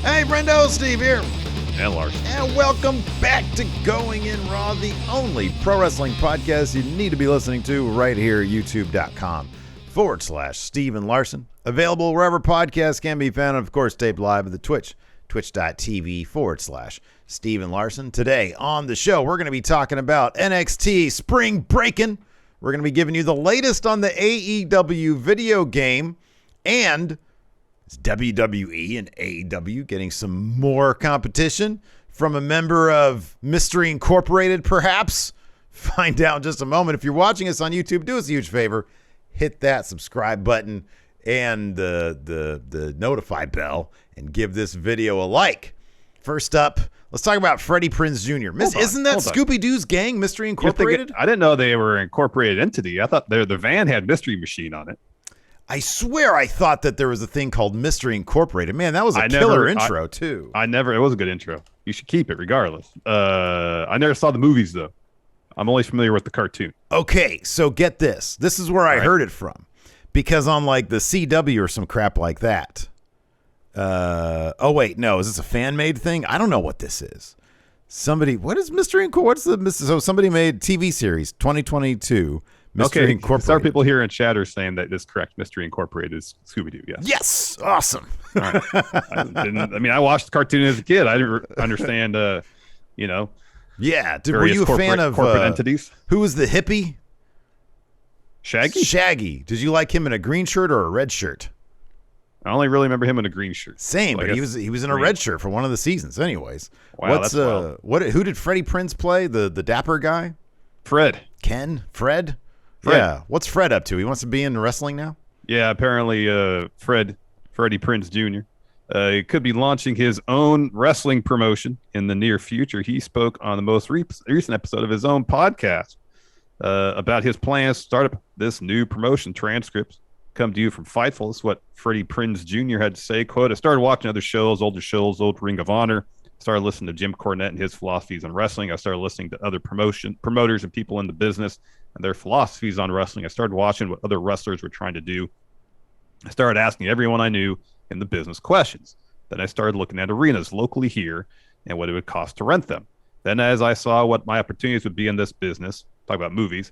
Hey, Friendo, Steve here. And Larson. And welcome back to Going In Raw, the only pro wrestling podcast you need to be listening to right here at youtube.com/Steve and Larson. Available wherever podcasts can be found, and of course, taped live at the twitch.tv/Steve and Larson. Today on the show, we're going to be talking about NXT Spring Breakkin'. We're going to be giving you the latest on the AEW video game, and it's WWE and AEW getting some more competition from a member of Mystery Incorporated, perhaps. Find out in just a moment. If you're watching us on YouTube, do us a huge favor. Hit that subscribe button and the notify bell and give this video a like. First up, let's talk about Freddie Prinze Jr. Isn't that Scooby-Doo's gang, Mystery Incorporated? I didn't know they were an incorporated entity. I thought the van had Mystery Machine on it. I swear I thought that there was a thing called Mystery Incorporated. Man, that was a killer intro, too. It was a good intro. You should keep it regardless. I never saw the movies, though. I'm only familiar with the cartoon. Okay, so get this. This is where I heard it from. Because on like the CW or some crap like that. Oh, wait, no. Is this a fan-made thing? I don't know what this is. What is Mystery Incorporated? So somebody made TV series, 2022. Mystery Incorporated. There are people here in chat are saying that is correct. Mystery Incorporated is Scooby-Doo, yes. Yes! Awesome. All right. I watched the cartoon as a kid. I didn't understand, Yeah. Were you a fan of corporate entities? Who was the hippie? Shaggy? Shaggy. Did you like him in a green shirt or a red shirt? I only really remember him in a green shirt. Same, but he was in a red shirt for one of the seasons. Anyways, wow, who did Freddie Prinze play? The dapper guy? Fred. Fred? Yeah. What's Fred up to? He wants to be in wrestling now? Yeah, apparently Freddie Prinze Jr. He could be launching his own wrestling promotion in the near future. He spoke on the most recent episode of his own podcast about his plans to start up this new promotion. Transcripts come to you from Fightful. This is what Freddie Prinze Jr. had to say. Quote, I started watching older shows, old Ring of Honor. Started listening to Jim Cornette and his philosophies on wrestling. I started listening to other promoters and people in the business and their philosophies on wrestling. I started watching what other wrestlers were trying to do. I started asking everyone I knew in the business questions. Then I started looking at arenas locally here and what it would cost to rent them. Then as I saw what my opportunities would be in this business, talk about movies,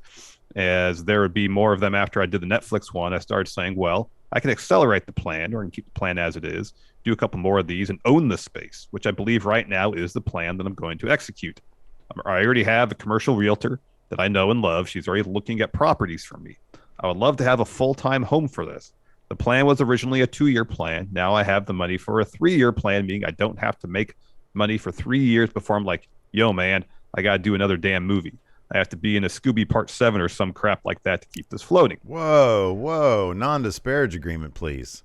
as there would be more of them after I did the Netflix one, I started saying, well, I can accelerate the plan, or I can keep the plan as it is, do a couple more of these, and own the space, which I believe right now is the plan that I'm going to execute. I already have a commercial realtor that I know and love. She's already looking at properties for me. I would love to have a full-time home for this. The plan was originally a 2-year plan. Now I have the money for a 3-year plan, meaning I don't have to make money for 3 years before I'm like, yo, man, I got to do another damn movie. I have to be in a Scooby Part 7 or some crap like that to keep this floating. Whoa. Non-disparage agreement, please.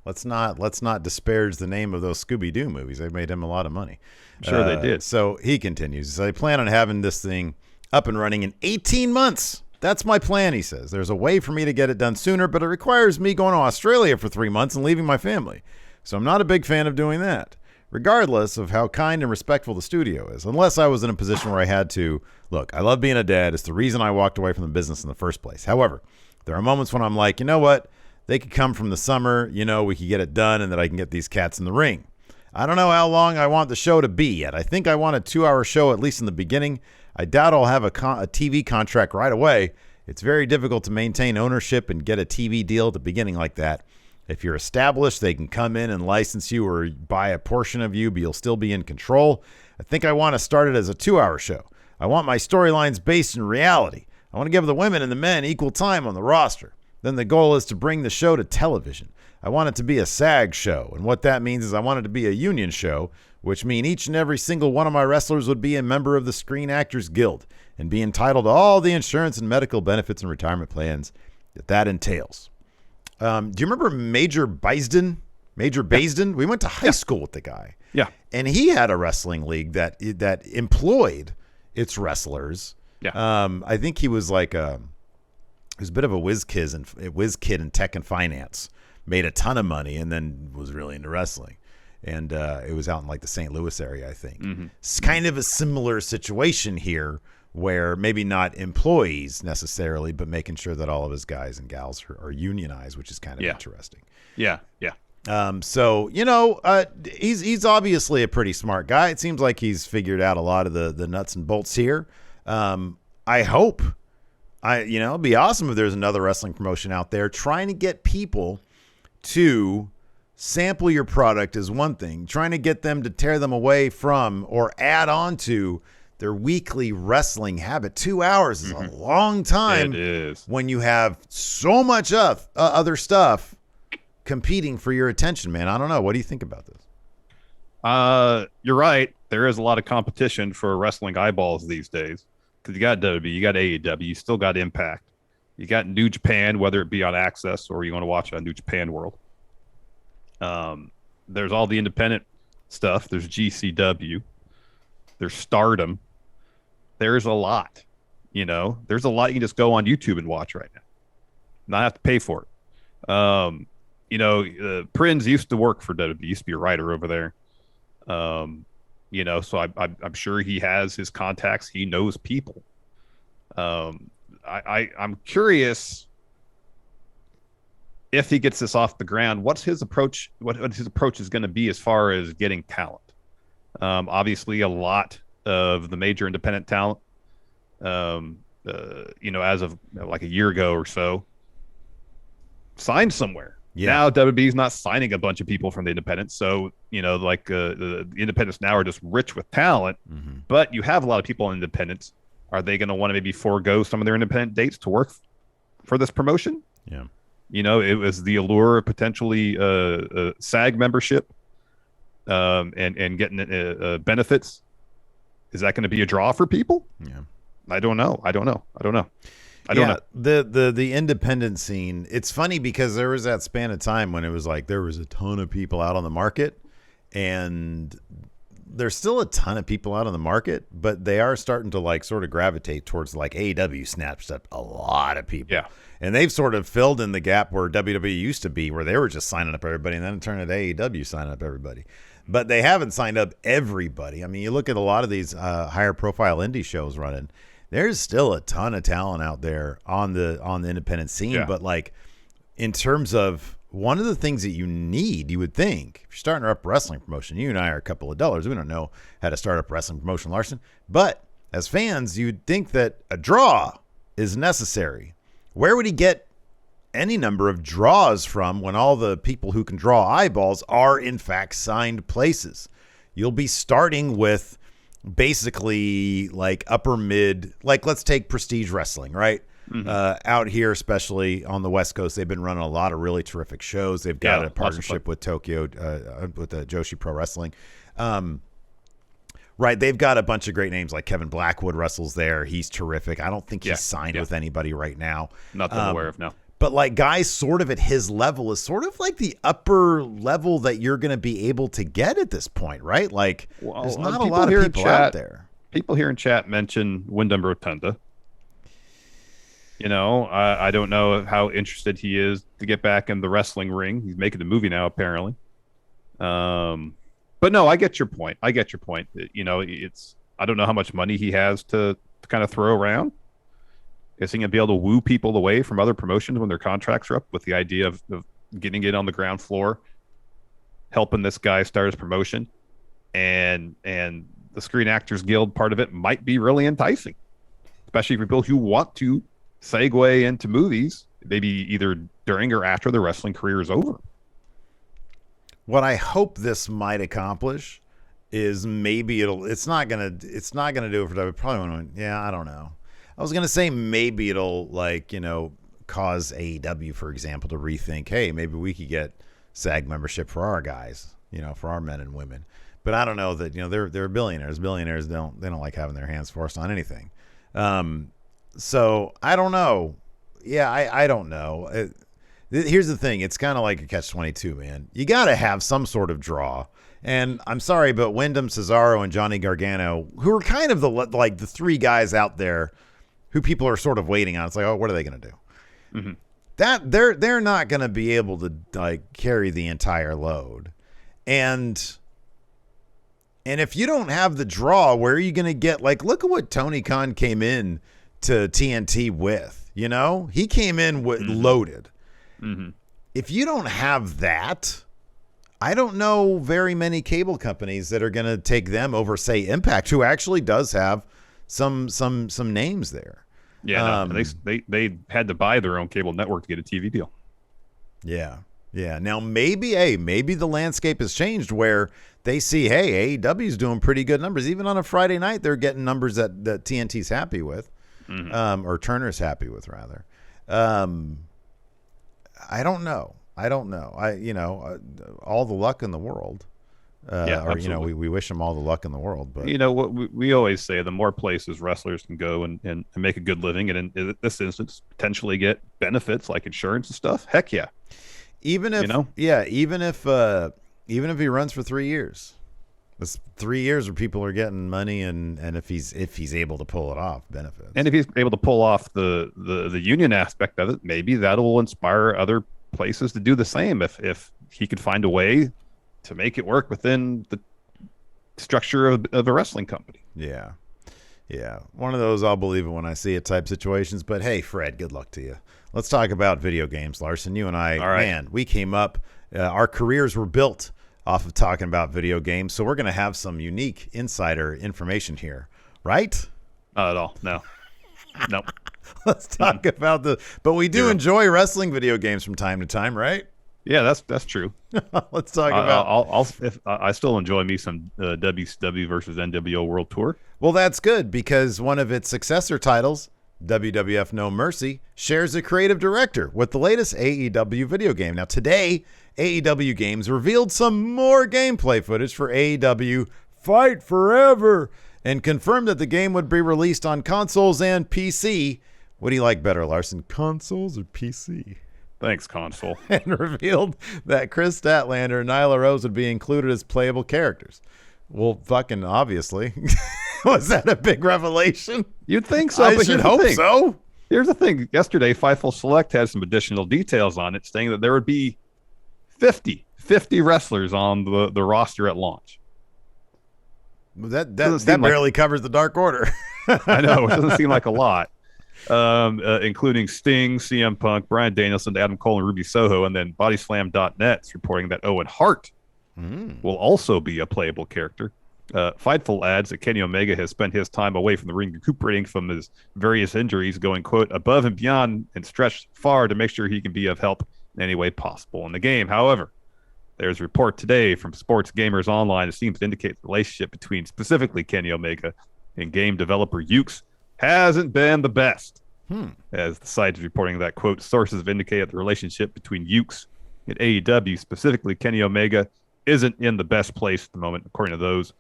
Let's not disparage the name of those Scooby-Doo movies. They made him a lot of money. Sure they did. So he continues. So I plan on having this thing up and running in 18 months. That's my plan, he says. There's a way for me to get it done sooner, but it requires me going to Australia for 3 months and leaving my family. So I'm not a big fan of doing that, regardless of how kind and respectful the studio is, unless I was in a position where I had to. Look, I love being a dad. It's the reason I walked away from the business in the first place. However, there are moments when I'm like, you know what? They could come from the summer, we could get it done, and that I can get these cats in the ring. I don't know how long I want the show to be yet. I think I want a 2-hour show, at least in the beginning. I doubt I'll have a TV contract right away. It's very difficult to maintain ownership and get a TV deal at the beginning like that. If you're established, they can come in and license you or buy a portion of you, but you'll still be in control. I think I want to start it as a 2-hour show. I want my storylines based in reality. I want to give the women and the men equal time on the roster. Then the goal is to bring the show to television. I want it to be a SAG show, and what that means is I want it to be a union show, which means each and every single one of my wrestlers would be a member of the Screen Actors Guild and be entitled to all the insurance and medical benefits and retirement plans that entails. Do you remember Major Baisden? We went to high school with the guy. Yeah. And he had a wrestling league that employed its wrestlers. Yeah. I think he was like he was a bit of a whiz kid in tech and finance. Made a ton of money and then was really into wrestling. And it was out in like the St. Louis area, I think. Mm-hmm. It's kind of a similar situation here where maybe not employees necessarily, but making sure that all of his guys and gals are unionized, which is kind of interesting. Yeah. So, he's obviously a pretty smart guy. It seems like he's figured out a lot of the nuts and bolts here. I hope, it'd be awesome if there's another wrestling promotion out there trying to get people to sample your product is one thing. Trying to get them to tear them away from or add on to their weekly wrestling habit. 2 hours is a long time. It is. When you have so much other stuff competing for your attention, man. I don't know. What do you think about this? You're right. There is a lot of competition for wrestling eyeballs these days. Because you got WWE, you got AEW, you still got Impact. You got New Japan, whether it be on Access or you want to watch it on New Japan World. There's all the independent stuff. There's GCW. There's Stardom. There's a lot. There's a lot you can just go on YouTube and watch right now. Not have to pay for it. Prinze used to work for WWE. Used to be a writer over there. So I'm sure he has his contacts. He knows people. I'm curious if he gets this off the ground. What's his approach? What his approach is going to be as far as getting talent? Obviously, a lot of the major independent talent, as of like a year ago or so, signed somewhere. Yeah. Now WWE's not signing a bunch of people from the independents, so the independents now are just rich with talent. Mm-hmm. But you have a lot of people in independents. Are they going to want to maybe forego some of their independent dates to work for this promotion? Yeah, it was the allure of potentially SAG membership, and getting benefits. Is that going to be a draw for people? Yeah, I don't know. I don't know. The independent scene, it's funny because there was that span of time when it was like there was a ton of people out on the market, and there's still a ton of people out on the market, but they are starting to sort of gravitate towards AEW snatched up a lot of people. Yeah. And they've sort of filled in the gap where WWE used to be, where they were just signing up everybody, and then it turned to AEW signing up everybody. But they haven't signed up everybody. I mean, you look at a lot of these higher profile indie shows running, there's still a ton of talent out there on the independent scene. Yeah. But in terms of one of the things that you need, you would think, if you're starting up a wrestling promotion, you and I are a couple of dollars. We don't know how to start up a wrestling promotion, Larson. But as fans, you'd think that a draw is necessary. Where would he get any number of draws from when all the people who can draw eyeballs are in fact signed places? You'll be starting with basically upper mid, let's take Prestige Wrestling, right? Mm-hmm. Out here, especially on the West Coast, they've been running a lot of really terrific shows. They've got a partnership with Tokyo, with the Joshi Pro Wrestling. Right, they've got a bunch of great names, like Kevin Blackwood wrestles there. He's terrific. I don't think he's signed with anybody right now. Not that I'm aware of, no. But guys sort of at his level is sort of the upper level that you're going to be able to get at this point, right? There's not a lot of people out there. People here in chat mention Wyndham Rotunda. I don't know how interested he is to get back in the wrestling ring. He's making the movie now, apparently. But no, I get your point. I don't know how much money he has to kind of throw around. Is he going to be able to woo people away from other promotions when their contracts are up with the idea of getting it on the ground floor, helping this guy start his promotion, and the Screen Actors Guild part of it might be really enticing, especially for people who want to segue into movies, maybe either during or after their wrestling career is over. What I hope this might accomplish is maybe it's not gonna do it for WWE. Probably I don't know. I was gonna say maybe it'll cause AEW, for example, to rethink, hey, maybe we could get SAG membership for our guys, for our men and women. But I don't know that they're billionaires. Billionaires don't like having their hands forced on anything. So I don't know. Yeah, I don't know. Here's the thing. It's kind of like a catch-22, man. You got to have some sort of draw. And I'm sorry, but Wyndham, Cesaro, and Johnny Gargano, who are kind of the three guys out there who people are sort of waiting on. It's what are they going to do? Mm-hmm. That they're not going to be able to carry the entire load. And if you don't have the draw, where are you going to get? Look at what Tony Khan came in to TNT with. He came in with loaded. Mm-hmm. If you don't have that, I don't know very many cable companies that are going to take them over, say, Impact, who actually does have some names there. Yeah, no, they had to buy their own cable network to get a TV deal. Yeah. Now maybe the landscape has changed where they see, hey, AEW's doing pretty good numbers. Even on a Friday night, they're getting numbers that TNT's happy with, or Turner's happy with, rather. I don't know. All the luck in the world. Absolutely. We wish them all the luck in the world. But what we always say, the more places wrestlers can go and make a good living, and in this instance, potentially get benefits like insurance and stuff. Heck yeah. Even if he runs for 3 years, it's 3 years where people are getting money, and if he's able to pull it off, benefits. And if he's able to pull off the union aspect of it, maybe that will inspire other places to do the same. If he could find a way to make it work within the structure of a wrestling company. Yeah. One of those I'll believe it when I see it type situations. But hey, Fred, good luck to you. Let's talk about video games, Larson. You and I, man, we came up. Our careers were built off of talking about video games, so we're going to have some unique insider information here, right? Not at all. No. Nope. Let's talk about but we do enjoy wrestling video games from time to time, right? Yeah, that's true. Let's talk about. I still enjoy me some WCW versus NWO World Tour. Well, that's good because one of its successor titles, WWF No Mercy, shares a creative director with the latest AEW video game. Now, today, AEW Games revealed some more gameplay footage for AEW Fight Forever and confirmed that the game would be released on consoles and PC. What do you like better, Larson, consoles or PC? Thanks, console. And revealed that Chris Statlander and Nyla Rose would be included as playable characters. Well, fucking obviously. Was that a big revelation? You'd think so. I should hope so. Here's the thing. Yesterday, Fightful Select had some additional details on it, saying that there would be 50 wrestlers on the roster at launch. That barely covers the Dark Order. I know. It doesn't seem like a lot. Including Sting, CM Punk, Bryan Danielson, Adam Cole, and Ruby Soho. And then Bodyslam.net's reporting that Owen Hart will also be a playable character. Fightful adds that Kenny Omega has spent his time away from the ring recuperating from his various injuries, going, quote, above and beyond and stretched far to make sure he can be of help in any way possible in the game. However, there's a report today from Sports Gamers Online that seems to indicate the relationship between specifically Kenny Omega and game developer Ukes hasn't been the best. As the site is reporting that, quote, sources have indicated the relationship between Ukes and AEW, specifically Kenny Omega, isn't in the best place at the moment, according to those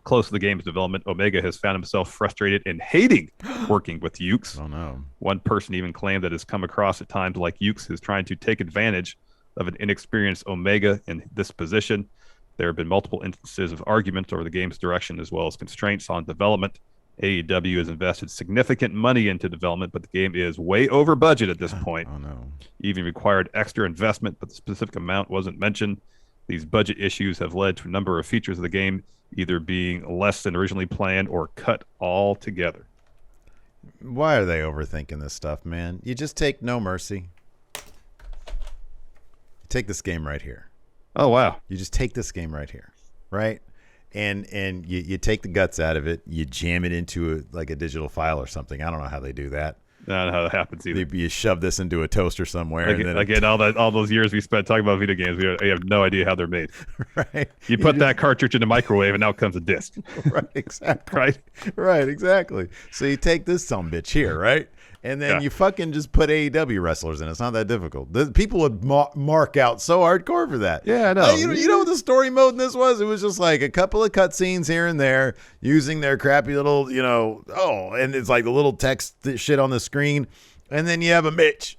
close to the game's development. Omega has found himself frustrated and hating working with Ukes. Oh, no. One person even claimed that has come across at times like Ukes is trying to take advantage of an inexperienced Omega in this position. There have been multiple instances of arguments over the game's direction as well as constraints on development. AEW has invested significant money into development, but the game is way over budget at this point. Oh, no. Even required extra investment, but the specific amount wasn't mentioned. These budget issues have led to a number of features of the game either being less than originally planned or cut altogether. Why are they overthinking this stuff, man? You just take No Mercy. Take this game right here. Oh, wow. You just take this game right here, right? And you take the guts out of it. You jam it into a digital file or something. I don't know how they do that. I don't know how that happens either. You shove this into a toaster somewhere. Again, all those years we spent talking about video games, we have no idea how they're made. Right. You put that cartridge in the microwave, and out comes a disc. Right, exactly. Right? Right, exactly. So you take this sumbitch here, right? And then you fucking just put AEW wrestlers in. It's not that difficult. People would mark out so hardcore for that. Yeah, I know. You know what the story mode in this was? It was just like a couple of cutscenes here and there using their crappy little, and it's like the little text shit on the screen. And then you have a Mitch.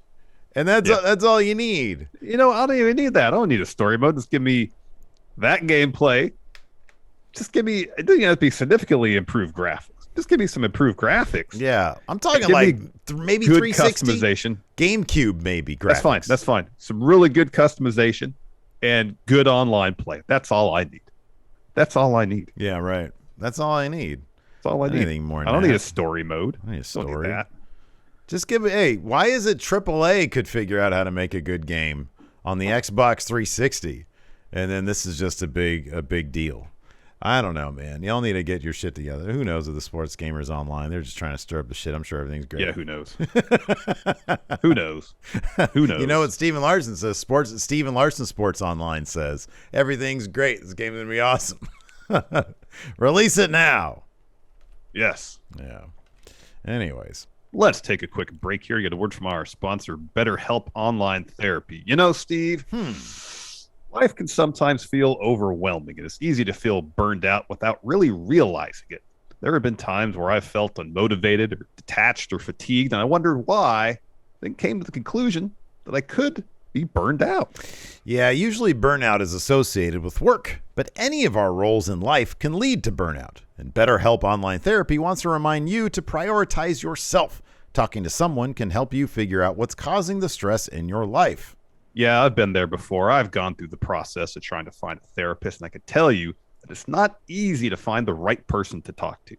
And that's all you need. I don't even need that. I don't need a story mode. Just give me that gameplay. Just give me, it doesn't have to be significantly improved graphics. Just give me some improved graphics. Yeah, I'm talking maybe good 360 customization, GameCube maybe graphics. That's fine. Some really good customization and good online play. That's all I need. Yeah, right. That's all I need. That's all I need. Anything more than I don't that. need a story mode. I need a story. Don't need that. Just give it. Hey, why is it AAA could figure out how to make a good game on the Xbox 360? and then this is just a big deal. I don't know, man. Y'all need to get your shit together. Who knows if the sports gamers online? They're just trying to stir up the shit. I'm sure everything's great. Yeah, who knows? Who knows? Who knows? You know what Steven Larson says? Steven Larson Sports Online says everything's great. This game's gonna be awesome. Release it now. Yes. Yeah. Anyways, let's take a quick break here. Get a word from our sponsor, BetterHelp Online Therapy. You know, Steve. Life can sometimes feel overwhelming, and it's easy to feel burned out without really realizing it. There have been times where I felt unmotivated or detached or fatigued, and I wondered why, then came to the conclusion that I could be burned out. Yeah, usually burnout is associated with work, but any of our roles in life can lead to burnout. And BetterHelp Online Therapy wants to remind you to prioritize yourself. Talking to someone can help you figure out what's causing the stress in your life. Yeah, I've been there before. I've gone through the process of trying to find a therapist, and I can tell you that it's not easy to find the right person to talk to.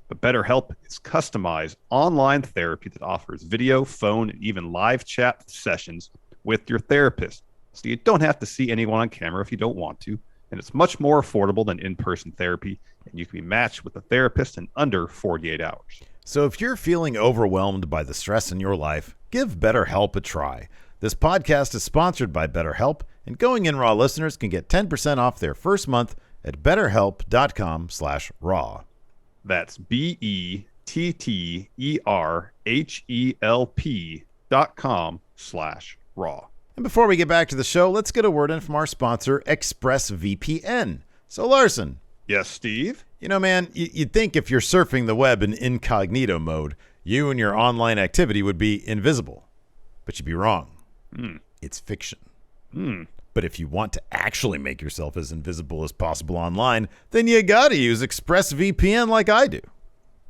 But BetterHelp is customized online therapy that offers video, phone, and even live chat sessions with your therapist. So you don't have to see anyone on camera if you don't want to, and it's much more affordable than in-person therapy, and you can be matched with a therapist in under 48 hours. So if you're feeling overwhelmed by the stress in your life, give BetterHelp a try. This podcast is sponsored by BetterHelp, and Going In Raw listeners can get 10% off their first month at betterhelp.com/raw. That's BETTERHELP.com/raw. And before we get back to the show, let's get a word in from our sponsor, ExpressVPN. So, Larson. Yes, Steve? You know, man, you'd think if you're surfing the web in incognito mode, you and your online activity would be invisible. But you'd be wrong. It's fiction. But if you want to actually make yourself as invisible as possible online, then you gotta use ExpressVPN like I do.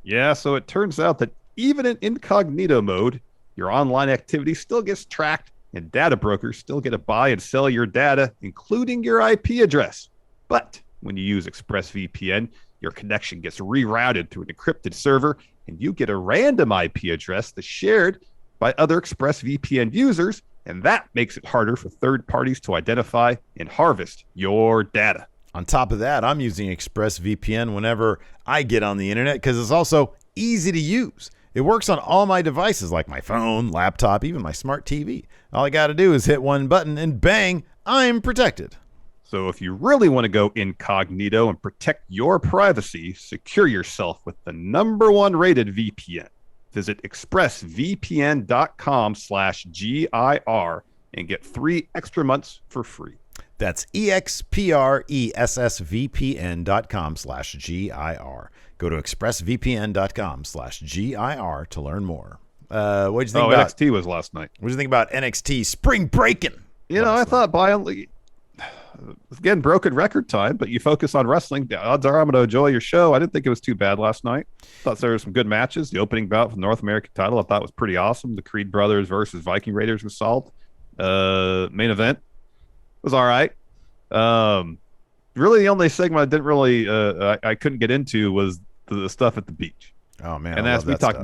Yeah, so it turns out that even in incognito mode, your online activity still gets tracked, and data brokers still get to buy and sell your data, including your IP address. But when you use ExpressVPN, your connection gets rerouted to an encrypted server, and you get a random IP address that's shared by other ExpressVPN users, and that makes it harder for third parties to identify and harvest your data. On top of that, I'm using ExpressVPN whenever I get on the internet because it's also easy to use. It works on all my devices like my phone, laptop, even my smart TV. All I got to do is hit one button and bang, I'm protected. So if you really want to go incognito and protect your privacy, secure yourself with the #1 rated VPN. Visit expressvpn.com/GIR and get 3 extra months for free. That's expressvpn.com/GIR. Go to expressvpn.com/GIR to learn more. What did you think about NXT was last night? What did you think about NXT Spring Breakkin? You know, I thought again, broken record time, but you focus on wrestling. The odds are I'm going to enjoy your show. I didn't think it was too bad last night. Thought there were some good matches. The opening bout for the North American title I thought was pretty awesome. The Creed brothers versus Viking Raiders was solid. Main event was all right. Really, the only segment I didn't really I couldn't get into was the stuff at the beach. Oh man, and as we talked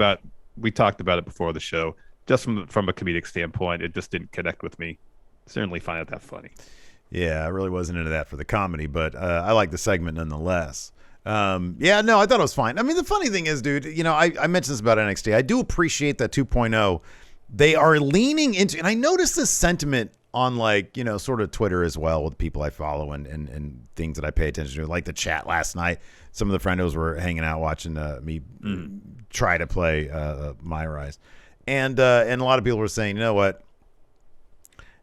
about it before the show. Just from a comedic standpoint, it just didn't connect with me. Certainly find it that funny. Yeah, I really wasn't into that for the comedy, but I like the segment nonetheless. I thought it was fine. I mean, the funny thing is, dude, you know, I mentioned this about NXT. I do appreciate that 2.0. They are leaning into, and I noticed this sentiment on like, you know, sort of Twitter as well with people I follow and things that I pay attention to, like the chat last night. Some of the friendos were hanging out watching me try to play My Rise. And a lot of people were saying, you know what?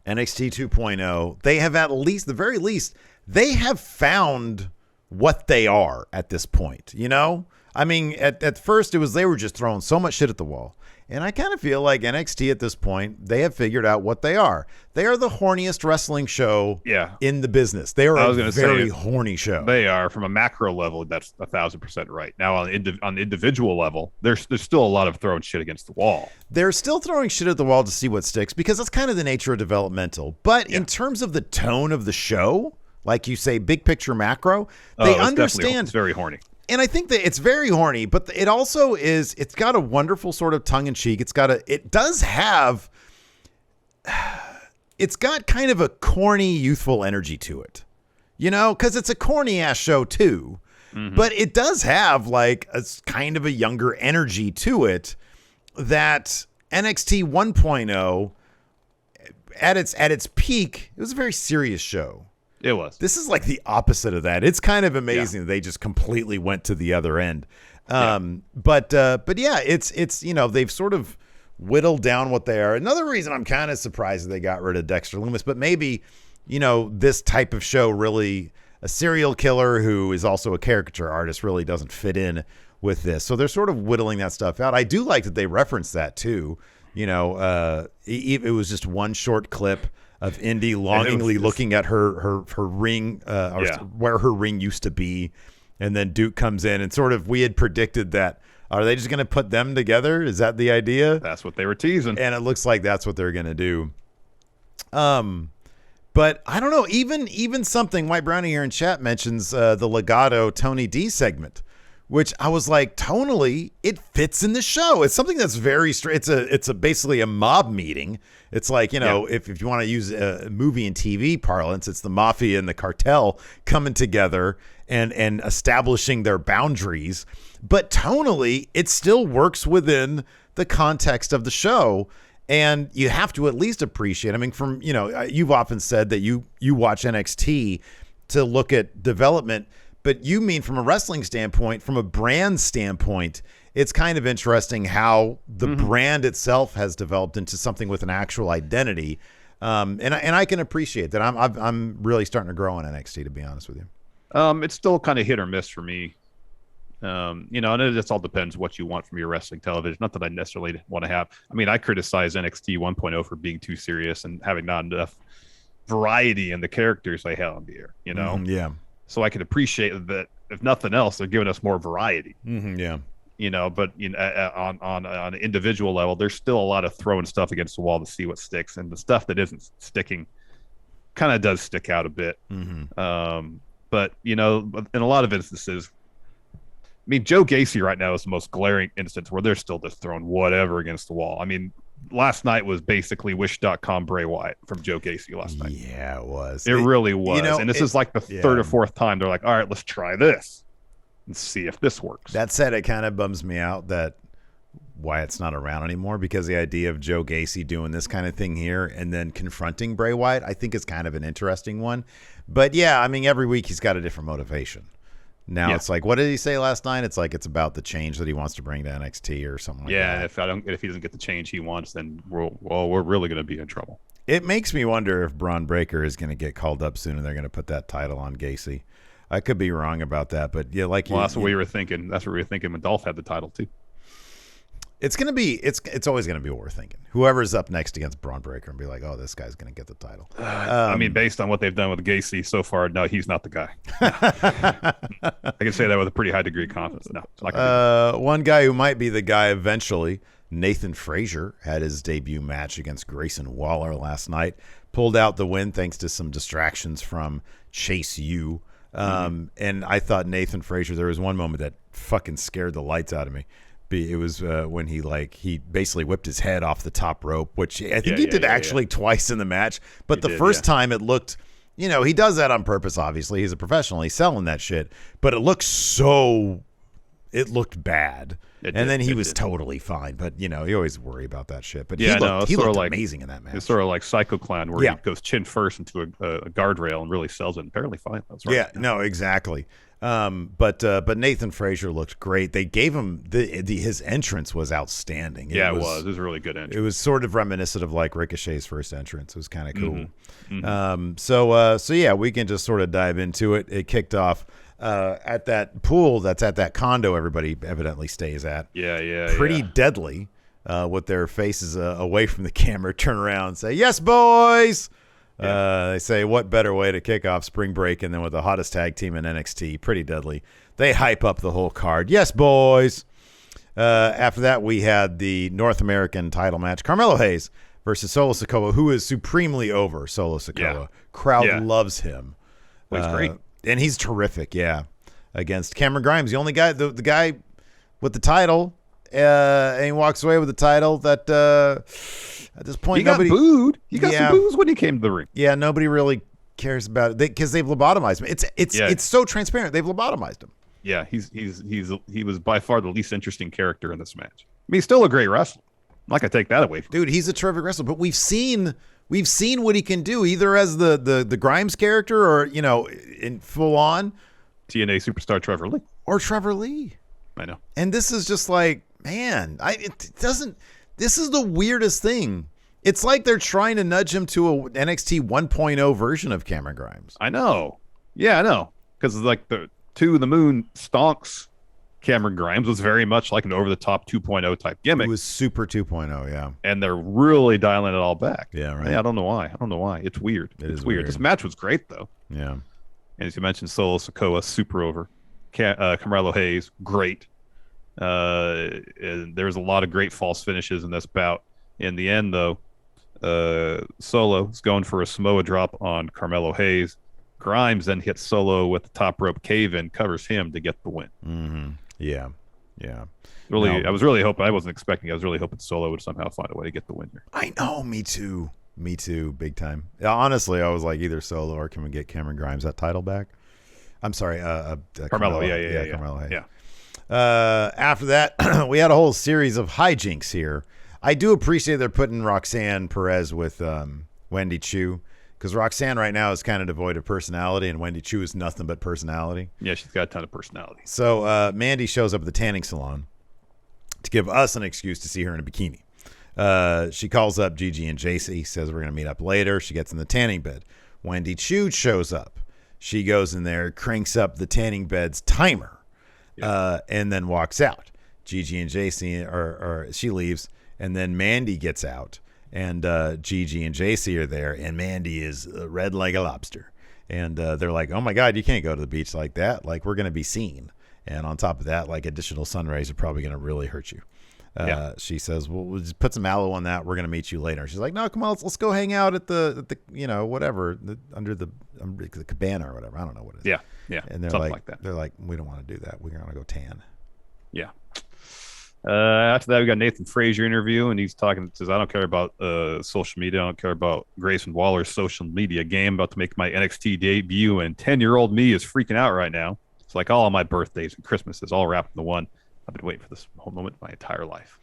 NXT 2.0, they have the very least, they have found what they are at this point, you know? I mean, at first they were just throwing so much shit at the wall. And I kind of feel like NXT at this point, they have figured out what they are. They are the horniest wrestling show in the business. They are a very horny show. They are. From a macro level, that's 1,000% right. Now, on the individual level, there's still a lot of throwing shit against the wall. They're still throwing shit at the wall to see what sticks because that's kind of the nature of developmental. But in terms of the tone of the show, like you say, big picture macro, they understand. It's very horny. And I think that it's very horny, but it also is, it's got a wonderful sort of tongue in cheek. It's got kind of a corny, youthful energy to it. because it's a corny ass show too. But it does have like a kind of a younger energy to it that NXT 1.0 at its peak, it was a very serious show. It was. This is like the opposite of that. It's kind of amazing that they just completely went to the other end. But yeah, it's they've sort of whittled down what they are. Another reason I'm kind of surprised that they got rid of Dexter Lumis, but maybe this type of show really. A serial killer who is also a caricature artist really doesn't fit in with this. So they're sort of whittling that stuff out. I do like that they reference that too. It was just one short clip of Indy longingly looking at her ring, where her ring used to be. And then Duke comes in and sort of, we had predicted that. Are they just going to put them together? Is that the idea? That's what they were teasing. And it looks like that's what they're going to do. But I don't know, even something White Brownie here in chat mentions the Legato Tony D segment, which I was like, tonally, it fits in the show. It's something that's very straight. It's basically a mob meeting. It's like, if you want to use a movie and TV parlance, it's the mafia and the cartel coming together and establishing their boundaries. But tonally, it still works within the context of the show. And you have to at least appreciate, you've often said that you watch NXT to look at development, but you mean from a wrestling standpoint, from a brand standpoint, it's kind of interesting how the brand itself has developed into something with an actual identity. And I can appreciate that. I'm really starting to grow on NXT, to be honest with you. It's still kind of hit or miss for me. And it just all depends what you want from your wrestling television. Not that I necessarily want to have. I criticize NXT 1.0 for being too serious and having not enough variety in the characters they have on the air. Yeah. So I can appreciate that. If nothing else, they're giving us more variety. Yeah. But on an individual level, there's still a lot of throwing stuff against the wall to see what sticks, and the stuff that isn't sticking kind of does stick out a bit. But in a lot of instances. Joe Gacy right now is the most glaring instance where they're still just throwing whatever against the wall. Last night was basically Wish.com Bray Wyatt from Joe Gacy last night. Yeah, it was. It really was. And this is like the third or fourth time they're like, all right, let's try this and see if this works. That said, it kind of bums me out that Wyatt's not around anymore, because the idea of Joe Gacy doing this kind of thing here and then confronting Bray Wyatt, I think is kind of an interesting one. But yeah, every week he's got a different motivation. Now it's like, what did he say last night? It's like, it's about the change that he wants to bring to NXT or something like that. Yeah, if he doesn't get the change he wants, then we're really going to be in trouble. It makes me wonder if Braun Breaker is going to get called up soon and they're going to put that title on Gacy. I could be wrong about that, but yeah, that's what we were thinking. That's what we were thinking when Dolph had the title too. It's going to be, it's always going to be what we're thinking. Whoever's up next against Braun Breaker and be like, oh, this guy's going to get the title. Based on what they've done with Gacy so far, no, he's not the guy. I can say that with a pretty high degree of confidence. No, it's not gonna be. One guy who might be the guy eventually, Nathan Frazier, had his debut match against Grayson Waller last night. Pulled out the win thanks to some distractions from Chase U. And I thought Nathan Frazier, there was one moment that fucking scared the lights out of me. It was when he basically whipped his head off the top rope, which I think he did twice in the match. But the first time it looked, he does that on purpose, obviously. He's a professional. He's selling that shit. But it looked bad. And then he was totally fine. But, you always worry about that shit. But he looked amazing in that match. It's sort of like Psycho Clown, where he goes chin first into a guardrail and really sells it. Apparently fine. That's right. Yeah, no, exactly. But Nathan Frazier looked great. They gave him his entrance was outstanding. It was a really good entrance. It was sort of reminiscent of like Ricochet's first entrance. It was kind of cool. So yeah, we can just sort of dive into it. It kicked off at that pool that's at that condo everybody evidently stays at. Pretty deadly with their faces away from the camera, turn around and say, "Yes, boys." They say, what better way to kick off spring break and then with the hottest tag team in NXT? Pretty deadly. They hype up the whole card. Yes, boys. After that, we had the North American title match. Carmelo Hayes versus Solo Sikoa, who is supremely over Solo Sikoa. Crowd loves him. He's great. And he's terrific, against Cameron Grimes. The only guy, the guy with the title, and he walks away with the title that... At this point, he got booed. He got some boos when he came to the ring. Yeah, nobody really cares about it because they've lobotomized him. It's so transparent. They've lobotomized him. Yeah, he was by far the least interesting character in this match. I mean, he's still a great wrestler. I'm not gonna take that away from him. Dude, he's a terrific wrestler, but we've seen what he can do either as the Grimes character or, you know, in full on TNA superstar Trevor Lee. Or Trevor Lee. I know. And this is just like, man, this is the weirdest thing. It's like they're trying to nudge him to a NXT 1.0 version of Cameron Grimes. I know. Yeah, I know. Because like the To the Moon Stonks Cameron Grimes was very much like an over-the-top 2.0 type gimmick. It was super 2.0, yeah. And they're really dialing it all back. Yeah, right. Yeah, I don't know why. It's weird. It's weird. This match was great, though. Yeah. And as you mentioned, Solo Sikoa, super over. Carmelo Hayes, great. And there's a lot of great false finishes in this bout. In the end, though, Solo is going for a Samoa drop on Carmelo Hayes. Grimes then hits Solo with the top rope cave-in, covers him to get the win. Mm-hmm. Yeah. Really, I was really hoping. I wasn't expecting. I was really hoping Solo would somehow find a way to get the win here. I know. Me too. Big time. Yeah, honestly, I was like either Solo or can we get Cameron Grimes that title back? I'm sorry, Carmelo. Yeah. Carmelo. Yeah. After that, we had a whole series of hijinks here. I do appreciate they're putting Roxanne Perez with Wendy Chu, because Roxanne right now is kind of devoid of personality, and Wendy Chu is nothing but personality. Yeah, she's got a ton of personality. So Mandy shows up at the tanning salon to give us an excuse to see her in a bikini. She calls up Gigi and JC, says we're going to meet up later. She gets in the tanning bed. Wendy Chu shows up. She goes in there, cranks up the tanning bed's timer, and then walks out. Gigi and JC, she leaves, and then Mandy gets out, and Gigi and JC are there, and Mandy is red like a lobster. And they're like, oh my God, you can't go to the beach like that. Like, we're going to be seen. And on top of that, like, additional sun rays are probably going to really hurt you. She says, well, we'll just put some aloe on that. We're going to meet you later. She's like, no, come on, let's go hang out at the you know, whatever, under the cabana or whatever. I don't know what it is. Yeah. And they're like that. They're like, we don't want to do that. We're going to go tan. Yeah. After that, we got Nathan Frazier interview, and he's talking. Says, I don't care about social media. I don't care about Grayson Waller's social media game. I'm about to make my NXT debut, and 10-year-old me is freaking out right now. It's like all of my birthdays and Christmases all wrapped into one. I've been waiting for this whole moment my entire life.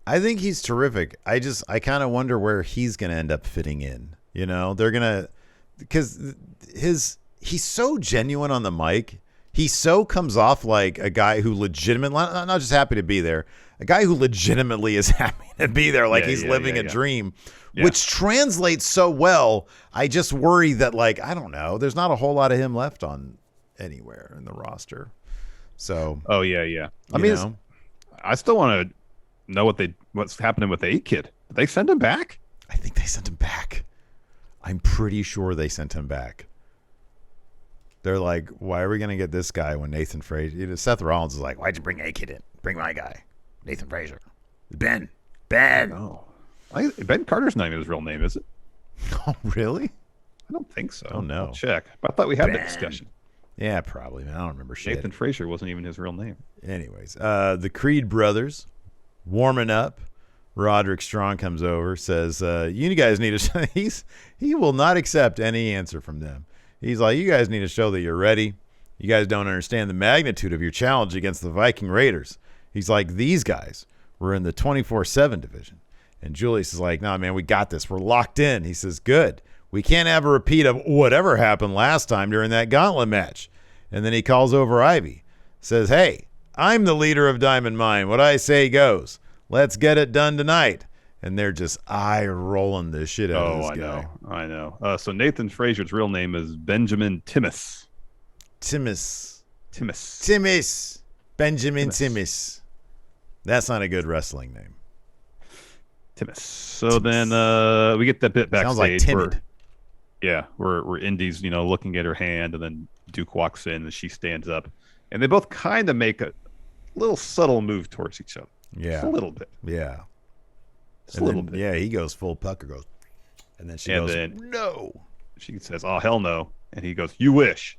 I think he's terrific. I kind of wonder where he's going to end up fitting in. You know, they're going to, because he's so genuine on the mic. He so comes off like a guy who legitimately, not just happy to be there, a guy who legitimately is happy to be there. Like he's living a dream, which translates so well. I just worry that, like, I don't know, there's not a whole lot of him left on anywhere in the roster. So, I mean, I still want to know what's happening with the A-Kid. Did they send him back? I think they sent him back. I'm pretty sure they sent him back. They're like, why are we going to get this guy when Nathan Frazier? You know, Seth Rollins is like, why'd you bring A-Kid in? Bring my guy, Nathan Frazier. Ben. Oh, Ben Carter's not even his real name, is it? Oh, really? I don't think so. Oh, no. I'll check. I thought we had that discussion. Yeah, probably. Man, I don't remember shit. Nathan Frazier wasn't even his real name. Anyways, the Creed brothers warming up. Roderick Strong comes over, says, you guys need to he will not accept any answer from them. He's like, you guys need to show that you're ready. You guys don't understand the magnitude of your challenge against the Viking Raiders. He's like, these guys were in the 24/7 division. And Julius is like, no, man, we got this. We're locked in. He says, good. We can't have a repeat of whatever happened last time during that gauntlet match. And then he calls over Ivy, says, hey, I'm the leader of Diamond Mine. What I say goes. Let's get it done tonight. And they're just eye-rolling the shit out of this guy. I know. So Nathan Frazier's real name is Benjamin Timmis. Timmis. Benjamin Timmis. That's not a good wrestling name. Timmis. So then we get that bit backstage. Sounds like timid. Where Indy's, looking at her hand, and then Duke walks in and she stands up. And they both kind of make a little subtle move towards each other. Yeah. Just a little bit. Yeah. Just a little bit. Yeah, he goes full pucker, goes, and then she goes, no. She says, oh, hell no. And he goes, you wish.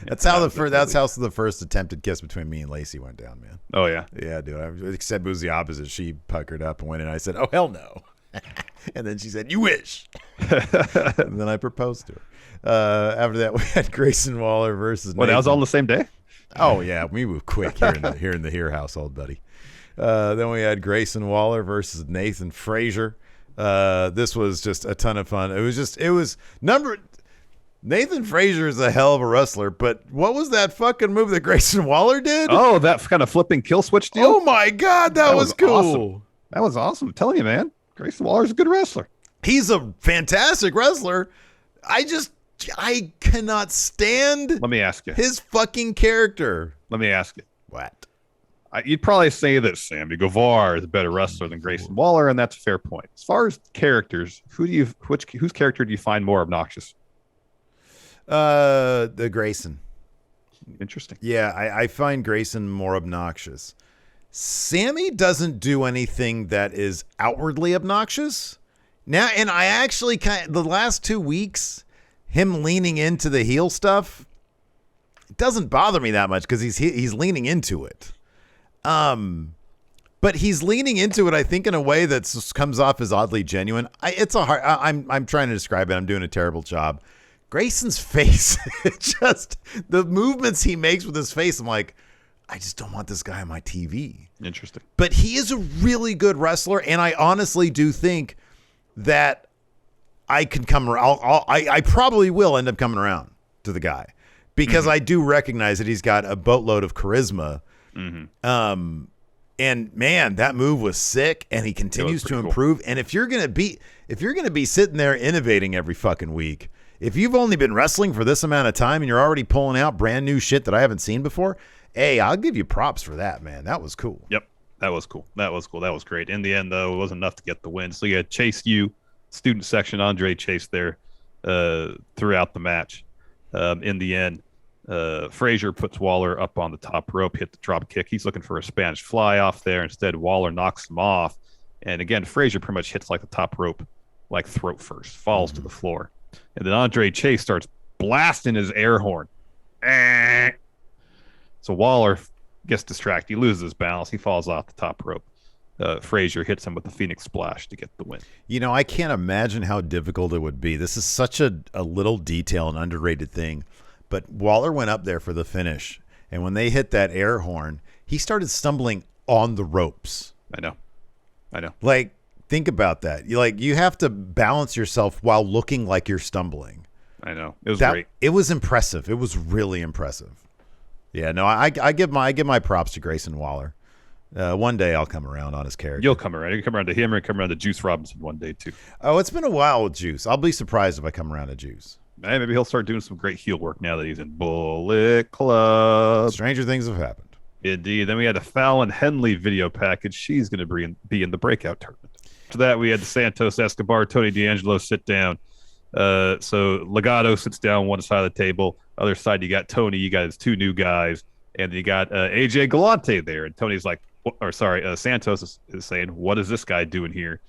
That's how the first attempted kiss between me and Lacey went down, man. Oh, yeah? Yeah, dude. Except it was the opposite. She puckered up and went in. I said, oh, hell no. And then she said, "You wish." And then I proposed to her. After that, we had Grayson Waller versus Well, Nathan. that was all on the same day? Oh, yeah. We move quick here in the Here household, buddy. Then we had Grayson Waller versus Nathan Frazier. This was just a ton of fun. Nathan Frazier is a hell of a wrestler, but what was that fucking move that Grayson Waller did? Oh, that kind of flipping kill switch deal? Oh my God, that was cool. Awesome. That was awesome. I'm telling you, man. Grayson Waller's a good wrestler. He's a fantastic wrestler. I cannot stand Let me ask you. his fucking character. Let me ask you. What? You'd probably say that Sammy Guevara is a better wrestler than Grayson Waller, and that's a fair point. As far as characters, whose character do you find more obnoxious? The Grayson. Interesting. Yeah, I find Grayson more obnoxious. Sammy doesn't do anything that is outwardly obnoxious. Now, and I actually the last 2 weeks, him leaning into the heel stuff, it doesn't bother me that much because he's leaning into it. But he's leaning into it, I think, in a way that comes off as oddly genuine. I'm trying to describe it. I'm doing a terrible job. Grayson's face, just the movements he makes with his face, I'm like, I just don't want this guy on my TV. Interesting. But he is a really good wrestler, and I honestly do think that I can come around. I probably will end up coming around to the guy because I do recognize that he's got a boatload of charisma. Mm-hmm. And man, that move was sick, and he continues to improve. Cool. And if you're gonna be sitting there innovating every fucking week, if you've only been wrestling for this amount of time and you're already pulling out brand new shit that I haven't seen before, hey, I'll give you props for that, man. That was cool. Yep. That was cool. That was great. In the end, though, it wasn't enough to get the win. So you had Chase U, student section, Andre Chase there throughout the match. In the end, Frazier puts Waller up on the top rope, hit the drop kick. He's looking for a Spanish fly off there. Instead, Waller knocks him off. And again, Frazier pretty much hits like the top rope, like throat first, falls to the floor. And then Andre Chase starts blasting his air horn. So Waller gets distracted. He loses his balance. He falls off the top rope. Frazier hits him with the Phoenix Splash to get the win. You know, I can't imagine how difficult it would be. This is such a little detail and underrated thing. But Waller went up there for the finish. And when they hit that air horn, he started stumbling on the ropes. I know. Like, think about that. You have to balance yourself while looking like you're stumbling. I know. It was great. It was impressive. It was really impressive. Yeah, no, I give my props to Grayson Waller. One day I'll come around on his character. You'll come around. You can come around to him or come around to Juice Robinson one day too. Oh, it's been a while with Juice. I'll be surprised if I come around to Juice. Hey, maybe he'll start doing some great heel work now that he's in Bullet Club. Stranger things have happened. Indeed. Then we had a Fallon Henley video package. She's going to be in the breakout tournament. After that, we had the Santos Escobar, Tony D'Angelo sit down. So Legado sits down one side of the table. Other side, you got Tony. You got his two new guys. And you got AJ Galante there. And Tony's like, Santos is saying, what is this guy doing here?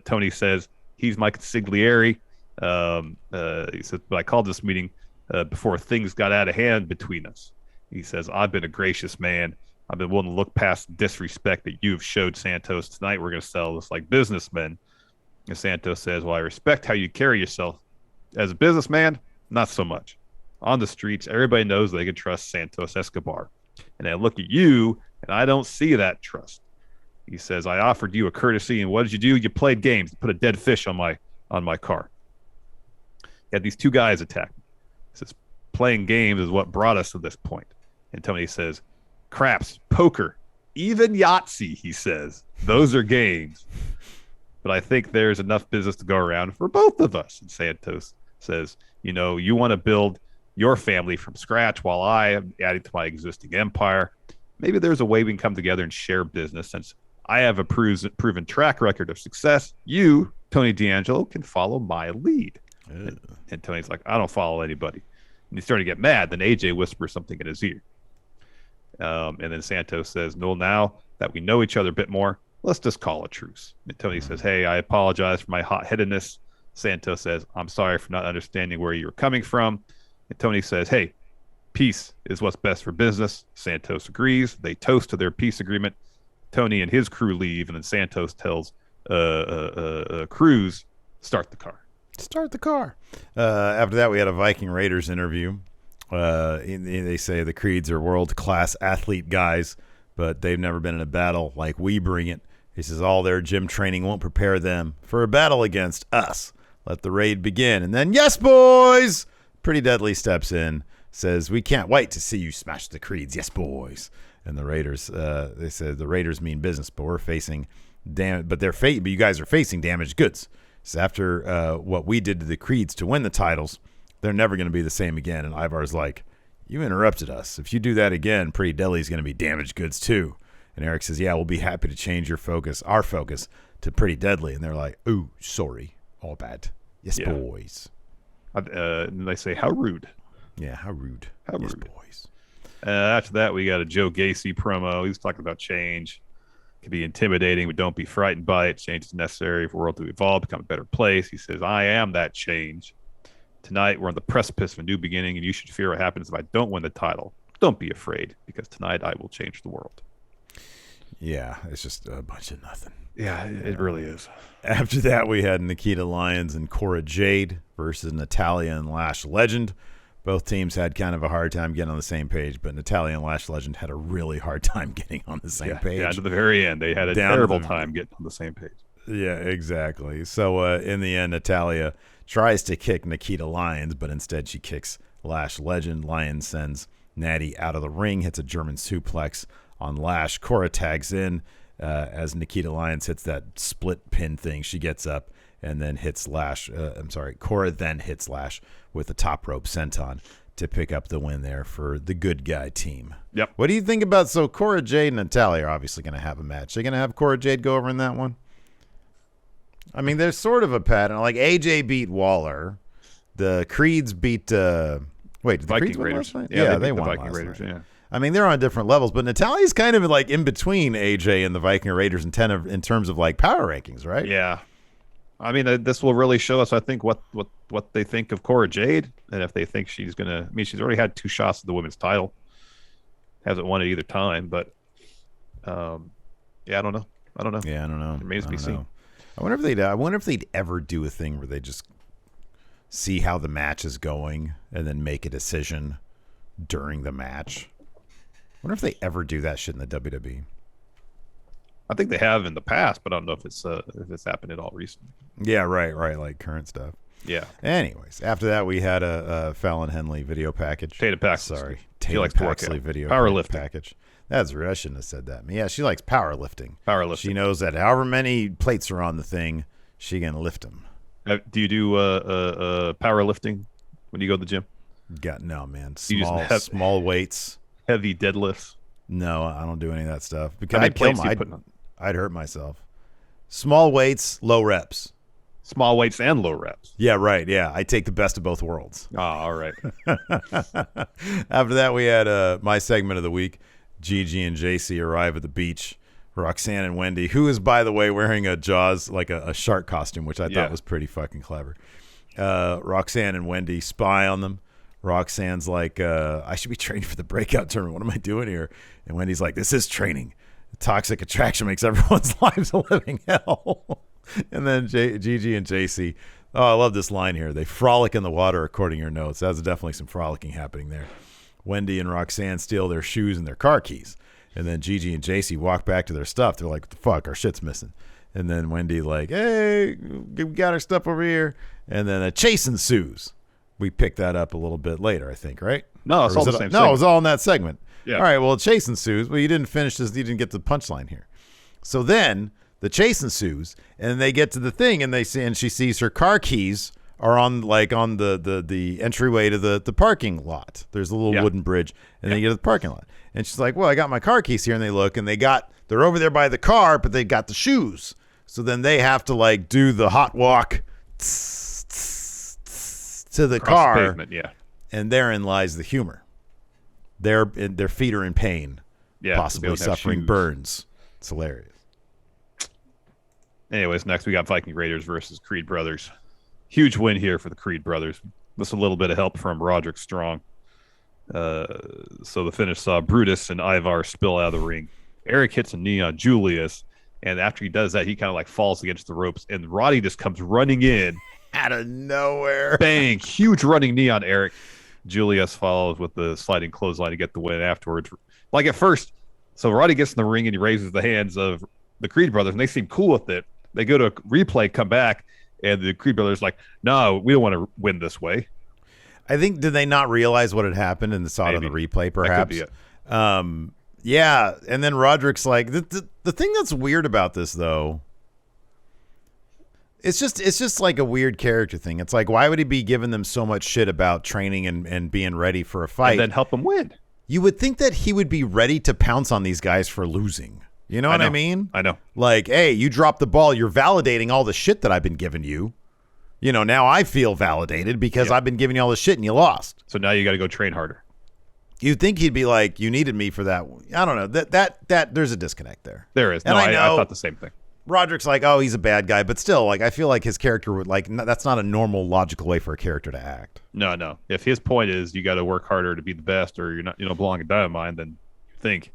Tony says, he's my consigliere. He says, but I called this meeting before things got out of hand between us. He says, I've been a gracious man. I've been willing to look past the disrespect that you've showed Santos. Tonight we're going to sell this like businessmen. And Santos says, well, I respect how you carry yourself. As a businessman, not so much. On the streets, everybody knows they can trust Santos Escobar. And I look at you, and I don't see that trust. He says, I offered you a courtesy, and what did you do? You played games. You put a dead fish on my car. He had these two guys attack me. He says, playing games is what brought us to this point. And Tony says, craps, poker, even Yahtzee, he says. Those are games. But I think there's enough business to go around for both of us. And Santos says, you want to build your family from scratch while I am adding to my existing empire. Maybe there's a way we can come together and share business. Since I have a proven track record of success, you, Tony D'Angelo, can follow my lead. And Tony's like, I don't follow anybody. And he started to get mad. Then AJ whispers something in his ear. And then Santos says, no, now that we know each other a bit more, let's just call a truce. And Tony says, hey, I apologize for my hot-headedness. Santos says, I'm sorry for not understanding where you were coming from. And Tony says, hey, peace is what's best for business. Santos agrees. They toast to their peace agreement. Tony and his crew leave, and then Santos tells Cruz, start the car. Start the car. After that, we had a Viking Raiders interview. They say the Creeds are world-class athlete guys, but they've never been in a battle like we bring it. He says all their gym training won't prepare them for a battle against us. Let the raid begin. And then, yes, boys! Pretty Deadly steps in, says, we can't wait to see you smash the Creeds. Yes, boys. And the Raiders, they said the Raiders mean business, but we're facing but you guys are facing damaged goods. So after what we did to the Creeds to win the titles, they're never going to be the same again. And Ivar's like, you interrupted us. If you do that again, Pretty Deadly's going to be damaged goods too. And Eric says, yeah, we'll be happy to change our focus to Pretty Deadly. And they're like, ooh, sorry. All bad. Yes, boys. And they say, how rude. Yeah, how rude. How yes, rude. Boys. After that, we got a Joe Gacy promo. He's talking about change. It can be intimidating, but don't be frightened by it. Change is necessary for the world to evolve, become a better place. He says, I am that change. Tonight, we're on the precipice of a new beginning, and you should fear what happens if I don't win the title. Don't be afraid, because tonight I will change the world. Yeah, it's just a bunch of nothing. Yeah, it really is. After that, we had Nikita Lyons and Cora Jade versus Natalya and Lash Legend. Both teams had kind of a hard time getting on the same page, but Natalya and Lash Legend had a really hard time getting on the same page. Yeah, to the very end. They had a terrible time getting on the same page. Yeah, exactly. So in the end, Natalya tries to kick Nikita Lyons, but instead she kicks Lash Legend. Lyons sends Natty out of the ring, hits a German suplex on Lash. Cora tags in as Nikita Lyons hits that split pin thing. She gets up and then hits Lash. Cora then hits Lash with a top rope senton to pick up the win there for the good guy team. Yep. What do you think about, so Cora Jade and Natalya are obviously going to have a match. They're going to have Cora Jade go over in that one? I mean, there's sort of a pattern. Like AJ beat Waller. The Creeds beat, did the Creeds win last night? Yeah, they won the Viking last Raiders, night. yeah. I mean, they're on different levels, but Natalya's kind of like in between AJ and the Viking Raiders in terms of like power rankings, right? Yeah. I mean, this will really show us, I think, what they think of Cora Jade, and if they think she's going to. I mean, she's already had 2 shots at the women's title, hasn't won it either time. But I don't know. Yeah, I don't know. It remains to be seen. I wonder if they'd ever do a thing where they just see how the match is going and then make a decision during the match. I wonder if they ever do that shit in the WWE. I think they have in the past, but I don't know if it's happened at all recently. Yeah, right, like current stuff. Yeah. Anyways, after that we had a Fallon Henley video package. Tatum Paxley. Sorry, Tatum Paxley video powerlifting package. That's rude. I shouldn't have said that. Yeah, she likes powerlifting. Powerlifting. She knows that however many plates are on the thing, she can lift them. Do you do powerlifting when you go to the gym? No, man. Small weights. Heavy deadlifts. No, I don't do any of that stuff because I'd hurt myself. Small weights, low reps. Small weights and low reps. Yeah, right. Yeah, I take the best of both worlds. Oh, all right. After that, we had my segment of the week. Gigi and JC arrive at the beach. Roxanne and Wendy, who is, by the way, wearing a Jaws, like a shark costume, which I thought was pretty fucking clever. Roxanne and Wendy spy on them. Roxanne's like, I should be training for the breakout tournament. What am I doing here? And Wendy's like, this is training. Toxic attraction makes everyone's lives a living hell. And then Gigi and JC, oh, I love this line here. They frolic in the water, according to your notes. That's definitely some frolicking happening there. Wendy and Roxanne steal their shoes and their car keys. And then Gigi and JC walk back to their stuff. They're like, what the fuck? Our shit's missing. And then Wendy like, hey, we got our stuff over here. And then a chase ensues. We picked that up a little bit later, I think, right? No, it's all the same segment. No, it was all in that segment. Yeah. All right, well, chase ensues. Well, you didn't finish this. You didn't get the punchline here. So then the chase ensues, and they get to the thing, and she sees her car keys are on the entryway to the parking lot. There's a little wooden bridge, and they get to the parking lot. And she's like, well, I got my car keys here. And they look, and they're over there by the car, but they got the shoes. So then they have to like do the hot walk to the car. The pavement, yeah. And therein lies the humor. Their feet are in pain, possibly suffering burns. It's hilarious. Anyways, next we got Viking Raiders versus Creed Brothers. Huge win here for the Creed Brothers. With a little bit of help from Roderick Strong. So the finish saw Brutus and Ivar spill out of the ring. Eric hits a knee on Julius. And after he does that, he kind of like falls against the ropes, and Roddy just comes running in out of nowhere. Bang! Huge running knee on Eric. Julius follows with the sliding clothesline to get the win afterwards. Like at first, so Roddy gets in the ring and he raises the hands of the Creed brothers, and they seem cool with it. They go to a replay, come back, and the Creed brothers like, no, we don't want to win this way. I think, did they not realize what had happened and saw it on the replay, perhaps? That could be it. Yeah, and then Roderick's like, the thing that's weird about this, though, it's just like a weird character thing. It's like, why would he be giving them so much shit about training and being ready for a fight? And then help them win. You would think that he would be ready to pounce on these guys for losing. You know what I mean? I know. Like, hey, you dropped the ball. You're validating all the shit that I've been giving you. You know, now I feel validated because I've been giving you all this shit and you lost. So now you got to go train harder. You'd think he'd be like, you needed me for that. I don't know. That there's a disconnect there. There is. And no, I know I thought the same thing. Roderick's like, oh, he's a bad guy, but still, like, I feel like his character would like that's not a normal, logical way for a character to act. No. If his point is you got to work harder to be the best, or you're not, belong in Dynamite, then think,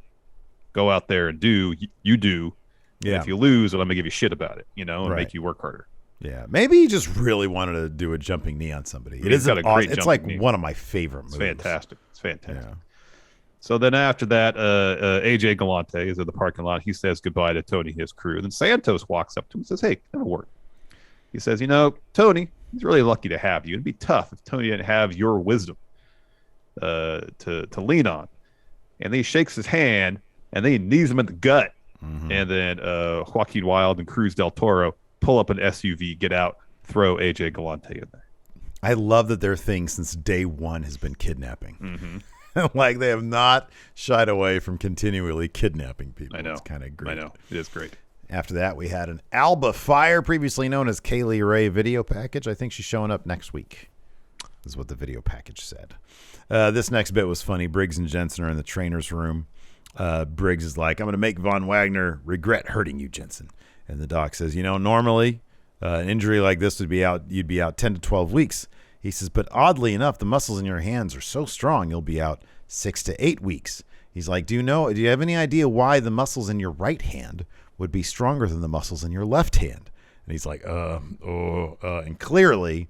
go out there and do. You do. Yeah. And if you lose, well, I'm gonna give you shit about it, and make you work harder. Yeah, maybe he just really wanted to do a jumping knee on somebody. It is awesome. It's like knee. One of my favorite moves. Fantastic. It's fantastic. Yeah. So then after that, AJ Galante is in the parking lot. He says goodbye to Tony and his crew. Then Santos walks up to him and says, hey, that'll work. He says, Tony, he's really lucky to have you. It'd be tough if Tony didn't have your wisdom to lean on. And then he shakes his hand, and then he knees him in the gut. Mm-hmm. And then Joaquin Wilde and Cruz del Toro pull up an SUV, get out, throw AJ Galante in there. I love that their thing since day one has been kidnapping. Mm-hmm. Like, they have not shied away from continually kidnapping people. I know. It's kind of great. I know. It is great. After that, we had an Alba Fire, previously known as Kaylee Ray video package. I think she's showing up next week, is what the video package said. This next bit was funny. Briggs and Jensen are in the trainer's room. Briggs is like, I'm going to make Von Wagner regret hurting you, Jensen. And the doc says, normally an injury like this you'd be out 10 to 12 weeks. He says, but oddly enough, the muscles in your hands are so strong, you'll be out 6 to 8 weeks. He's like, do you have any idea why the muscles in your right hand would be stronger than the muscles in your left hand? And he's like, and clearly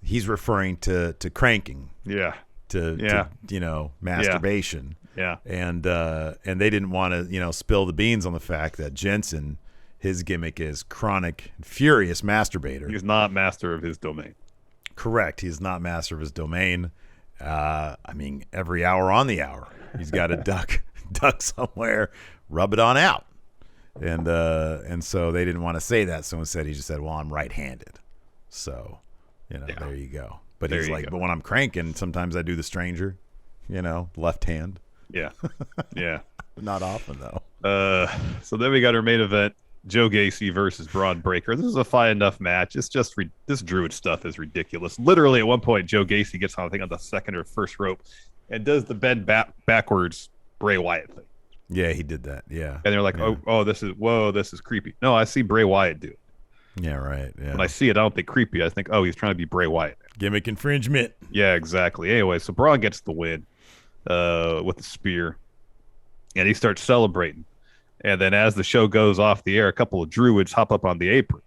he's referring to cranking. Yeah. To masturbation. Yeah. And they didn't want to, spill the beans on the fact that Jensen, his gimmick is chronic, furious masturbator. He's not master of his domain. Correct. He's not master of his domain. Every hour on the hour, he's got to duck somewhere, rub it on out. And so they didn't want to say that. So instead he just said, well, I'm right-handed. So, there you go. But he's like, but when I'm cranking, sometimes I do the stranger, left hand. Yeah. Yeah. Not often, though. So then we got our main event, Joe Gacy versus Braun Breaker. This is a fine enough match. It's just this Druid stuff is ridiculous. Literally, at one point, Joe Gacy gets on, I think, on the second or first rope and does the bend backwards Bray Wyatt thing. Yeah, he did that. Yeah. And they're like, this is creepy. No, I see Bray Wyatt do it. Yeah, right. Yeah. When I see it, I don't think creepy. I think, he's trying to be Bray Wyatt. Gimmick infringement. Yeah, exactly. Anyway, so Braun gets the win with the spear, and he starts celebrating. And then as the show goes off the air, a couple of Druids hop up on the apron.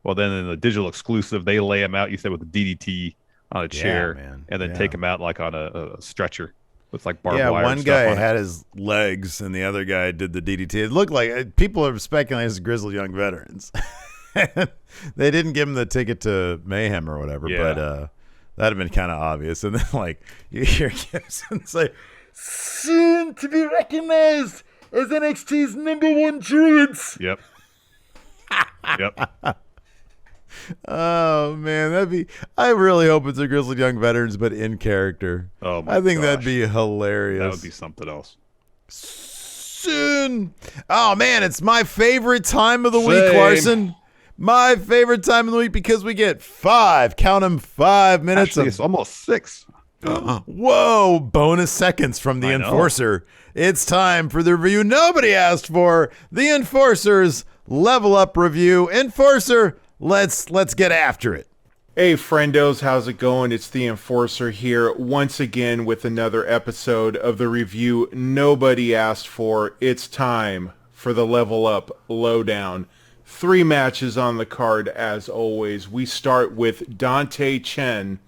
Well, then in the digital exclusive, they lay him out, you said, with a DDT on a chair, and then take him out like on a stretcher with like barbed wire. Yeah, one guy had his legs, and the other guy did the DDT. It looked like people are speculating as grizzled young veterans. They didn't give him the ticket to Mayhem or whatever, but that'd have been kind of obvious. And then like you hear Gibson say, "Soon to be recognized as NXT's #1 Druids." Yep. Yep. Oh man, I really hope it's a Grizzled Young Veterans, but in character. Oh my I think gosh. that'd be hilarious. That would be something else. Soon. Oh man, it's my favorite time of the week, Larson. My favorite time of the week because we get 5 minutes. Actually, it's almost 6. Whoa, bonus seconds from the Enforcer. It's time for the review nobody asked for, the Enforcer's Level Up review. Enforcer, let's get after it. Hey friendos, how's it going? It's the Enforcer here once again with another episode of the review nobody asked for. It's time for the Level Up Lowdown. 3 matches on the card as always. We start with Dante Chen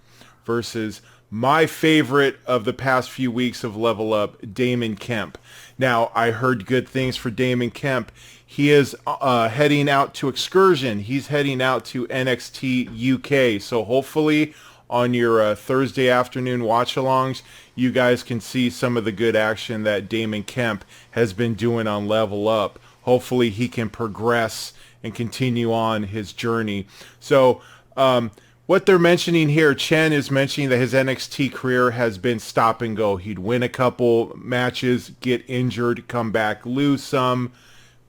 versus my favorite of the past few weeks of Level Up, Damon Kemp. Now, I heard good things for Damon Kemp. He is heading out to Excursion. He's heading out to NXT UK. So hopefully on your Thursday afternoon watch-alongs, you guys can see some of the good action that Damon Kemp has been doing on Level Up. Hopefully he can progress and continue on his journey. So what they're mentioning here, Chen is mentioning that his NXT career has been stop and go. He'd win a couple matches, get injured, come back, lose some,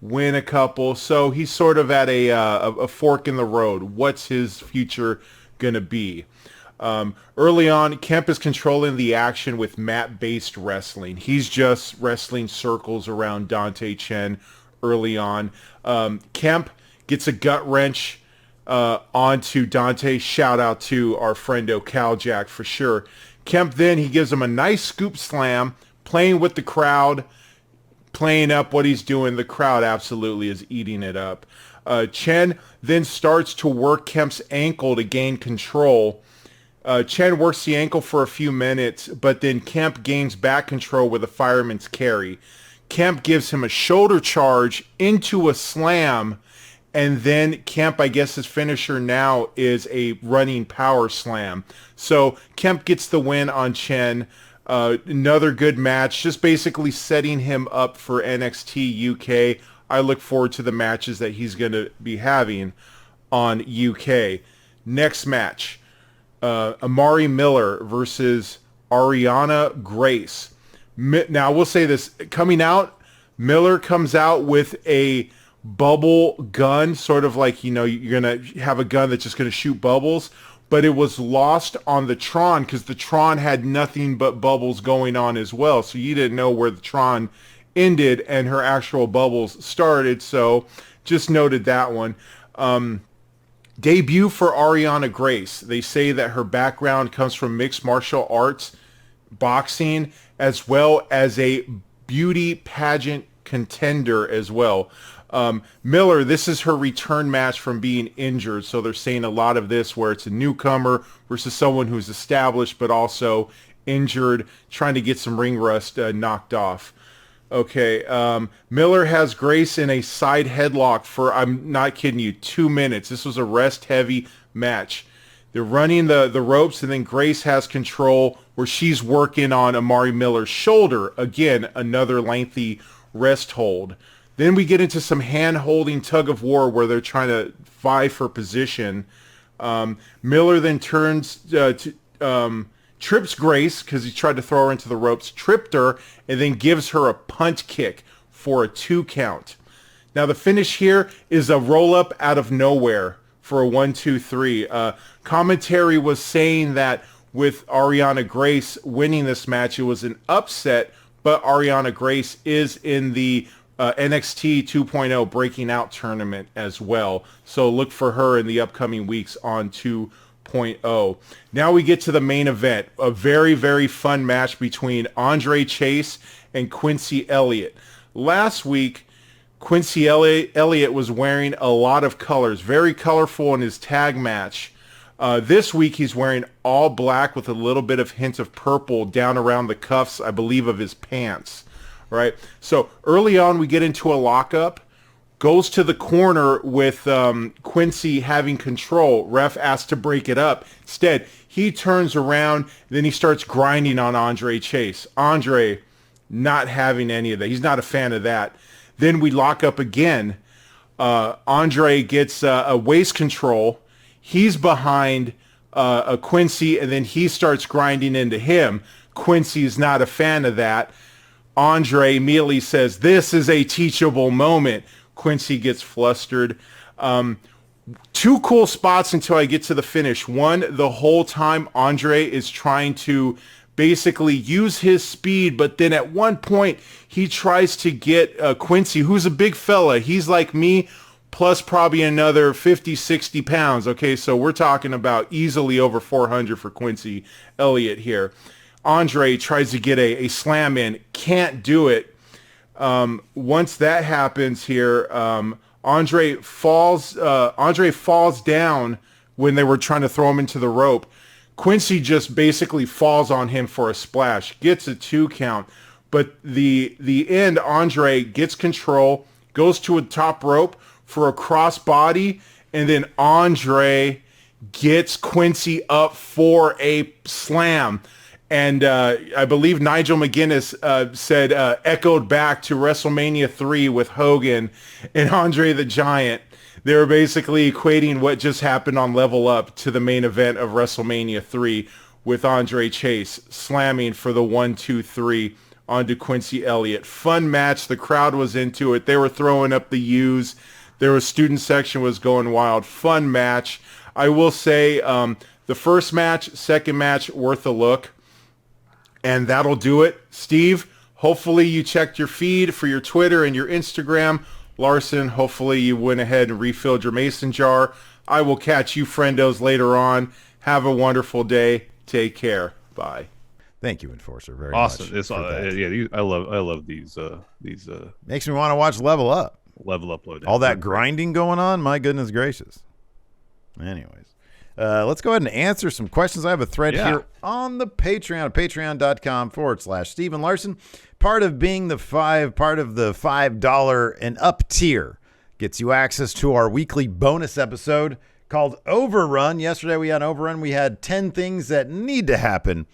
win a couple. So he's sort of at a fork in the road. What's his future going to be? Early on, Kemp is controlling the action with mat-based wrestling. He's just wrestling circles around Dante Chen early on. Kemp gets a gut wrench onto Dante. Shout out to our friendo Caljack for sure. Kemp then, he gives him a nice scoop slam, playing with the crowd, playing up what he's doing. The crowd absolutely is eating it up. Chen then starts to work Kemp's ankle to gain control. Chen works the ankle for a few minutes, but then Kemp gains back control with a fireman's carry. Kemp gives him a shoulder charge into a slam, and then Kemp, I guess his finisher now is a running power slam. So Kemp gets the win on Chen. Another good match, just basically setting him up for NXT UK. I look forward to the matches that he's going to be having on UK. Next match, Amari Miller versus Ariana Grace. Now, we'll say this. Coming out, Miller comes out with a bubble gun, sort of like, you know, you're going to have a gun that's just going to shoot bubbles, but it was lost on the Tron because the Tron had nothing but bubbles going on as well. So you didn't know where the Tron ended and her actual bubbles started. So just noted that one. Debut for Ariana Grace. They say that her background comes from mixed martial arts, boxing, as well as a beauty pageant contender as well. Miller, this is her return match from being injured. So they're saying a lot of this where it's a newcomer versus someone who's established but also injured, trying to get some ring rust knocked off. Okay, Miller has Grace in a side headlock for, I'm not kidding you, 2 minutes. This was a rest-heavy match. They're running the ropes, and then Grace has control where she's working on Amari Miller's shoulder. Again, another lengthy rest hold. Then we get into some hand-holding tug-of-war where they're trying to vie for position. Miller then turns trips Grace because he tried to throw her into the ropes, tripped her, and then gives her a punt kick for a 2 count. Now the finish here is a roll-up out of nowhere for a 1-2-3. Commentary was saying that with Ariana Grace winning this match, it was an upset, but Ariana Grace is in the NXT 2.0 Breaking Out tournament as well. So look for her in the upcoming weeks on 2.0. Now we get to the main event. A very, very fun match between Andre Chase and Quincy Elliott. Last week, Quincy Elliott was wearing a lot of colors. Very colorful in his tag match. This week he's wearing all black with a little bit of hint of purple down around the cuffs, I believe, of his pants. Right? So early on we get into a lockup. Goes to the corner with Quincy having control. Ref asks to break it up. Instead, he turns around, then he starts grinding on Andre Chase. Andre not having any of that. He's not a fan of that. Then we lock up again. Andre gets a waist control. He's behind a Quincy, and then he starts grinding into him. Quincy's not a fan of that. Andre immediately says, "This is a teachable moment." Quincy gets flustered. 2 cool spots until I get to the finish. One, the whole time Andre is trying to basically use his speed, but then at one point he tries to get Quincy, who's a big fella. He's like me, plus probably another 50, 60 pounds. Okay, so we're talking about easily over 400 for Quincy Elliott here. Andre tries to get a slam in, can't do it. Once that happens here, Andre falls down when they were trying to throw him into the rope. Quincy just basically falls on him for a splash, gets a 2 count. But the end, Andre gets control, goes to a top rope for a crossbody, and then Andre gets Quincy up for a slam. And I believe Nigel McGuinness said, echoed back to WrestleMania 3 with Hogan and Andre the Giant. They were basically equating what just happened on Level Up to the main event of WrestleMania 3 with Andre Chase slamming for the 1-2-3 onto Quincy Elliott. Fun match. The crowd was into it. They were throwing up the U's. Their student section was going wild. Fun match. I will say the first match, second match, worth a look. And that'll do it. Steve, hopefully you checked your feed for your Twitter and your Instagram. Larson, hopefully you went ahead and refilled your mason jar. I will catch you friendos later on. Have a wonderful day. Take care. Bye. Thank you, Enforcer, very awesome. much. I love these Makes me want to watch Level Up. Level Up, Low Down. All that grinding going on, my goodness gracious. Anyways, let's go ahead and answer some questions. I have a thread here on the Patreon, patreon.com/Steven Larson. Part of the $5 and up tier gets you access to our weekly bonus episode called Overrun. Yesterday we had an overrun. We had 10 things that need to happen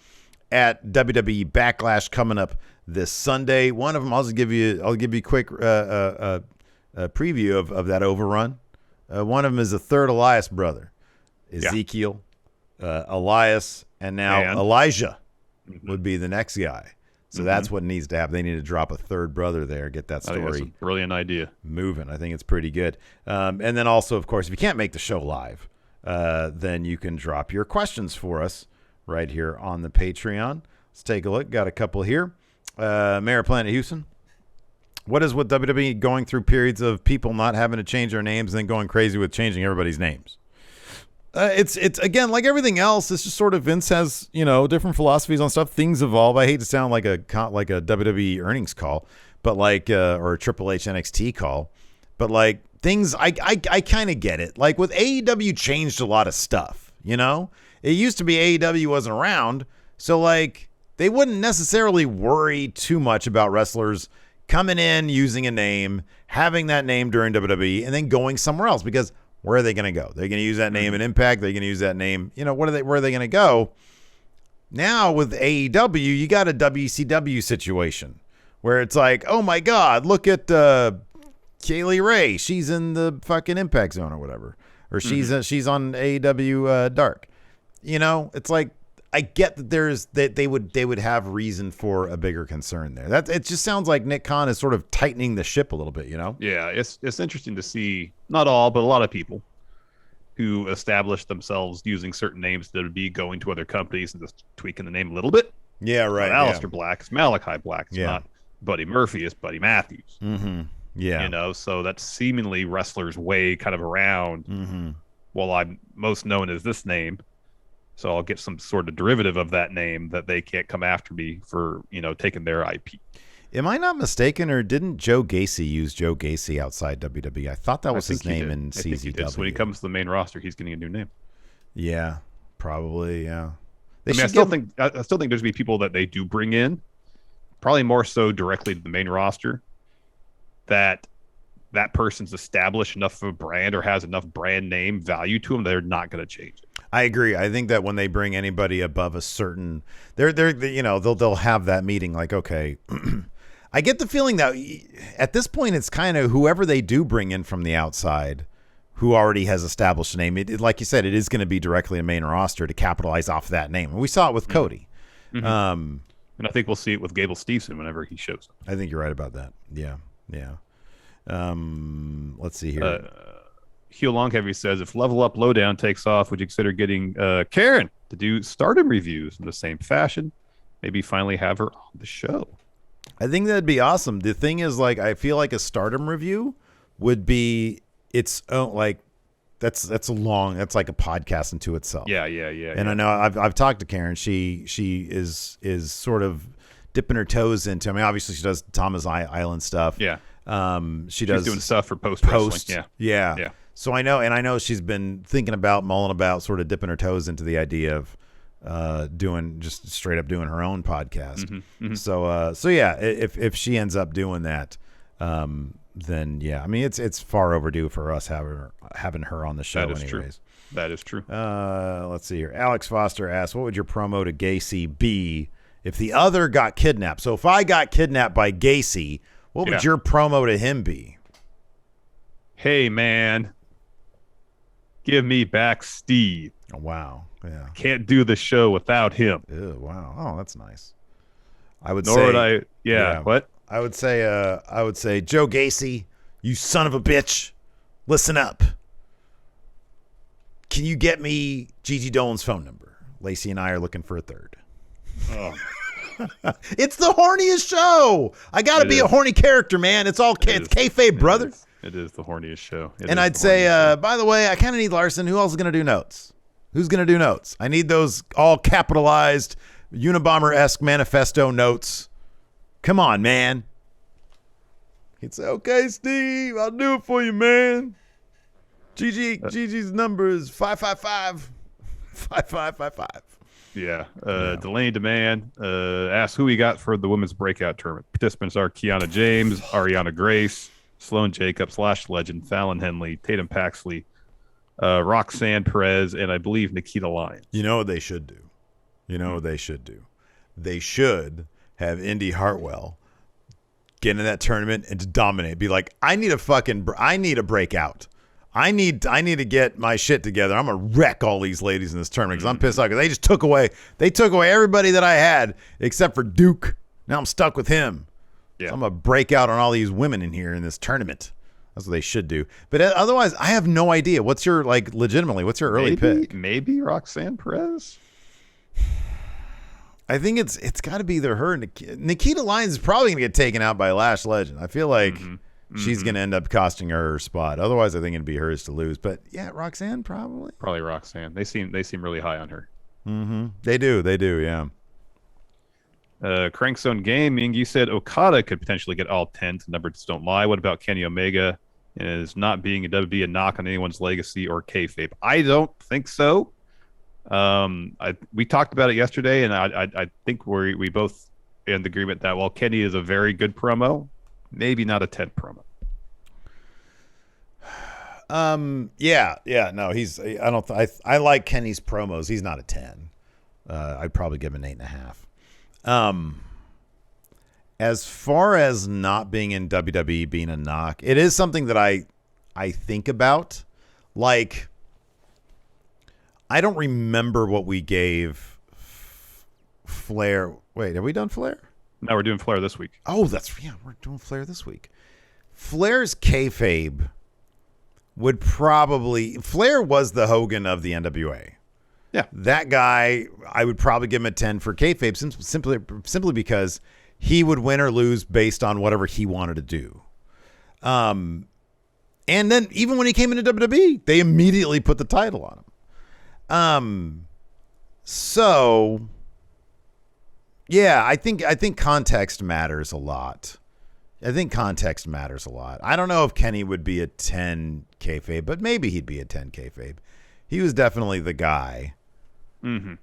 at WWE Backlash coming up this Sunday. One of them, I'll give you a quick preview of that overrun. One of them is the third Elias brother, Ezekiel, Elias, and now Elijah would be the next guy. So that's what needs to happen. They need to drop a third brother there, get that story that's a brilliant idea moving. I think it's pretty good. And then also, of course, if you can't make the show live, then you can drop your questions for us right here on the Patreon. Let's take a look. Got a couple here. Mayor of Planet Houston. What is with WWE going through periods of people not having to change their names and then going crazy with changing everybody's names? It's again, like everything else, it's just sort of Vince has, different philosophies on stuff. Things evolve. I hate to sound like a WWE earnings call, but or a Triple H NXT call, but things, I kind of get it. Like with AEW changed a lot of stuff, It used to be AEW wasn't around, so they wouldn't necessarily worry too much about wrestlers coming in, using a name, having that name during WWE, and then going somewhere else because where are they going to go? They're going to use that name in Impact. They're going to use that name. Where are they going to go? Now with AEW, you got a WCW situation where it's like, oh my God, look at Kaylee Ray. She's in the fucking Impact Zone or whatever. Or she's on AEW Dark. It's like, I get that they would have reason for a bigger concern there. It just sounds like Nick Khan is sort of tightening the ship a little bit, Yeah, it's interesting to see, not all, but a lot of people who establish themselves using certain names that would be going to other companies and just tweaking the name a little bit. Yeah, right. Aleister Black, it's Malachi Black. It's not Buddy Murphy, it's Buddy Matthews. Mm-hmm. Yeah. So that's seemingly wrestlers' way kind of around. Mm-hmm. Well, I'm most known as this name. So I'll get some sort of derivative of that name that they can't come after me for, taking their IP. Am I not mistaken, or didn't Joe Gacy use Joe Gacy outside WWE? I thought that was his name in CZW. So when he comes to the main roster, he's getting a new name. Yeah, probably, yeah. I still think there's going to be people that they do bring in, probably more so directly to the main roster, that person's established enough of a brand or has enough brand name value to them, they're not going to change it. I agree. I think that when they bring anybody above a certain, they'll have that meeting. Like, okay, I get the feeling that at this point it's kind of whoever they do bring in from the outside, who already has established a name. Like you said, it is going to be directly a main roster to capitalize off of that name. And we saw it with Cody. Mm-hmm. And I think we'll see it with Gable Steveson whenever he shows up. I think you're right about that. Yeah. Let's see here. Hugh Longheavy says, if Level Up Lowdown takes off, would you consider getting Karen to do Stardom reviews in the same fashion? Maybe finally have her on the show. I think that'd be awesome. The thing is, I feel like a Stardom review would be its own, that's like a podcast into itself. Yeah. And I know I've talked to Karen. She is sort of dipping her toes into. I mean, obviously she does Thomas Island stuff. Yeah. She's doing stuff for post wrestling. Yeah. So I know she's been mulling about, sort of dipping her toes into the idea of just straight up doing her own podcast. So yeah, if she ends up doing that, then yeah, I mean it's far overdue for us having her on the show. That is anyways. True. That is true. Let's see here. Alex Foster asks, what would your promo to Gacy be if the other got kidnapped? So if I got kidnapped by Gacy, what would your promo to him be? Hey, man, give me back Steve. Oh, wow. Yeah. Can't do the show without him. Ew, wow. Oh, that's nice. I would Nor say. Would I, yeah. What? I would say. Joe Gacy, you son of a bitch, listen up. Can you get me Gigi Dolan's phone number? Lacey and I are looking for a third. Oh. It's the horniest show. I got to be a horny character, man. It's kayfabe, brother. It is the horniest show. And I'd say, by the way, I kind of need Larson. Who else is going to do notes? Who's going to do notes? I need those all capitalized Unabomber-esque manifesto notes. Come on, man. He'd say, okay, Steve, I'll do it for you, man. Gigi's number is 555-5555. Yeah. Delaney Demand asks who we got for the women's breakout tournament. Participants are Kiana James, Ariana Grace, Sloane Jacobs, Lash Legend, Fallon Henley, Tatum Paxley, Roxanne Perez, and I believe Nikita Lyons. You know what they should do? They should have Indy Hartwell get into that tournament and to dominate. Be like, I need a breakout. I need to get my shit together. I'm gonna wreck all these ladies in this tournament because I'm pissed off because they just took away everybody that I had except for Duke. Now I'm stuck with him. Yeah. So I'm gonna break out on all these women in here in this tournament. That's what they should do. But otherwise, I have no idea. What's your early pick? Maybe Roxanne Perez. I think it's got to be either her. Nikita Lyons is probably gonna get taken out by Lash Legend. I feel like. She's going to end up costing her spot. Otherwise, I think it'd be hers to lose. But yeah, Roxanne probably. Probably Roxanne. They seem really high on her. Mm-hmm. They do. Yeah. Crankzone Gaming, you said Okada could potentially get all 10. The numbers don't lie. What about Kenny Omega? Is not being a WWE a knock on anyone's legacy or kayfabe? I don't think so. We talked about it yesterday, and I think we both in agreement that while Kenny is a very good promo, maybe not a 10 promo. Yeah. No, I like Kenny's promos. He's not a 10. I'd probably give him an 8.5. As far as not being in WWE being a knock, it is something that I think about. Like, I don't remember what we gave Flair. Wait, have we done Flair? No, we're doing Flair this week. Oh, we're doing Flair this week. Flair's kayfabe Flair was the Hogan of the NWA. Yeah. That guy, I would probably give him a 10 for kayfabe simply because he would win or lose based on whatever he wanted to do. And then even when he came into WWE, they immediately put the title on him. So yeah, I think context matters a lot. I don't know if Kenny would be a 10 kayfabe, but maybe he'd be a 10 kayfabe. He was definitely the guy. Mm-hmm.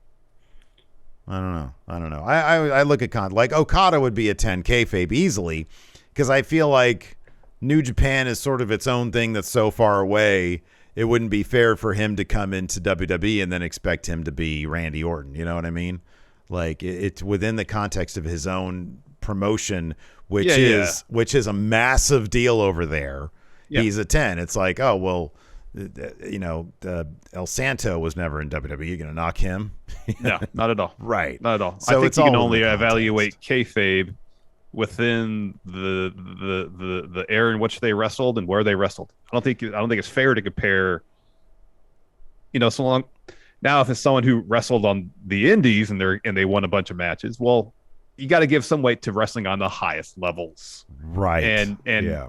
I don't know. I look at like Okada would be a 10 kayfabe easily because I feel like New Japan is sort of its own thing that's so far away. It wouldn't be fair for him to come into WWE and then expect him to be Randy Orton. You know what I mean? Like it's within the context of his own promotion, which is a massive deal over there. Yeah. He's a 10. It's like, oh, well, El Santo was never in WWE. You're going to knock him? No, not at all. Right. Not at all. So I think you can only evaluate kayfabe within the era in which they wrestled and where they wrestled. I don't think it's fair to compare, so long. Now, if it's someone who wrestled on the indies and they won a bunch of matches, well, you got to give some weight to wrestling on the highest levels. Right. And yeah.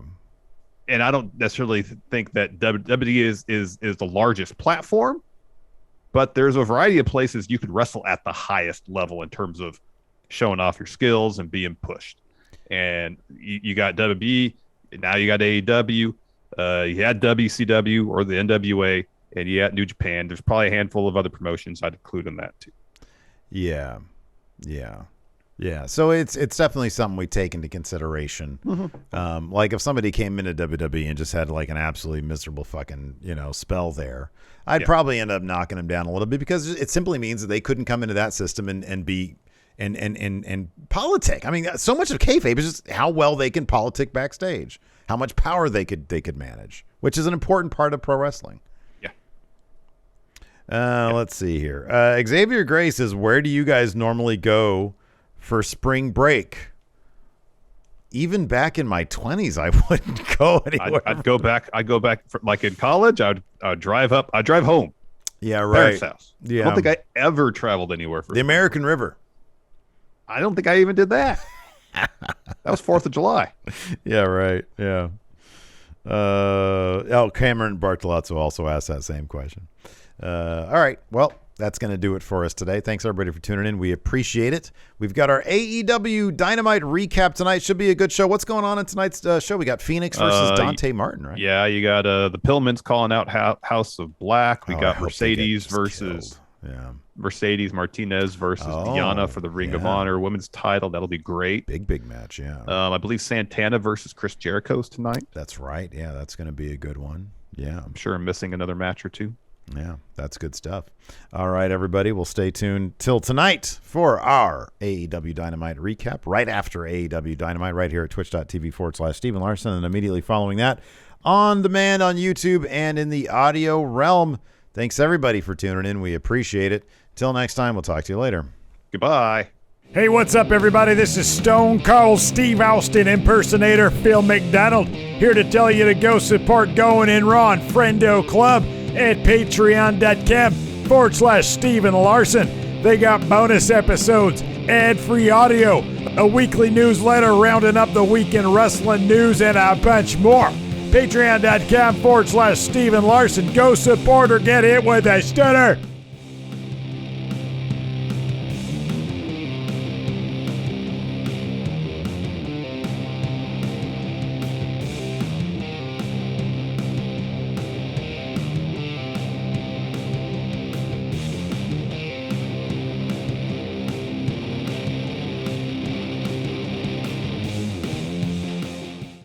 And I don't necessarily think that WWE is the largest platform, but there's a variety of places you could wrestle at the highest level in terms of showing off your skills and being pushed. And you got WWE, now you got AEW, you had WCW or the NWA, and you had New Japan. There's probably a handful of other promotions I'd include in that too. Yeah. So it's definitely something we take into consideration. Like if somebody came into WWE and just had like an absolutely miserable fucking, spell there, I'd probably end up knocking them down a little bit, because it simply means that they couldn't come into that system and be and politic. I mean, so much of kayfabe is just how well they can politic backstage, how much power they could manage, which is an important part of pro wrestling. Let's see here. Xavier Gray says, where do you guys normally go for spring break? Even back in my 20s, I wouldn't go anywhere. I'd go back like in college. I'd drive up. I'd drive home. Yeah, right. Parents' house. Yeah. I don't think I ever traveled anywhere for the American River. I don't think I even did that. That was 4th of July. Yeah, right. Yeah. Cameron Bartolozzo also asked that same question. All right. Well, that's going to do it for us today. Thanks, everybody, for tuning in. We appreciate it. We've got our AEW Dynamite recap tonight. Should be a good show. What's going on in tonight's show? We got Phoenix versus Dante Martin, right? Yeah, you got the Pillmans calling out House of Black. We got Mercedes versus Mercedes Martinez versus Diana for the Ring of Honor women's title. That'll be great. Big match, yeah. I believe Santana versus Chris Jericho's tonight. That's right. Yeah, that's going to be a good one. Yeah. I'm sure I'm missing another match or two. Yeah, that's good stuff. All right, everybody, we'll stay tuned till tonight for our AEW Dynamite recap right after AEW Dynamite right here at twitch.tv/Steven Larson, and immediately following that on demand on YouTube and in the audio realm. Thanks, everybody, for tuning in. We appreciate it. Till next time, we'll talk to you later. Goodbye. Hey, what's up, everybody? This is Stone Cold Steve Austin impersonator Phil McDonald, here to tell you to go support Going In Raw and Friendo Club at patreon.com/Steven Larson. They got bonus episodes, ad-free audio, a weekly newsletter rounding up the weekend wrestling news, and a bunch more. Patreon.com/Steven Larson. Go support or get hit with a stunner.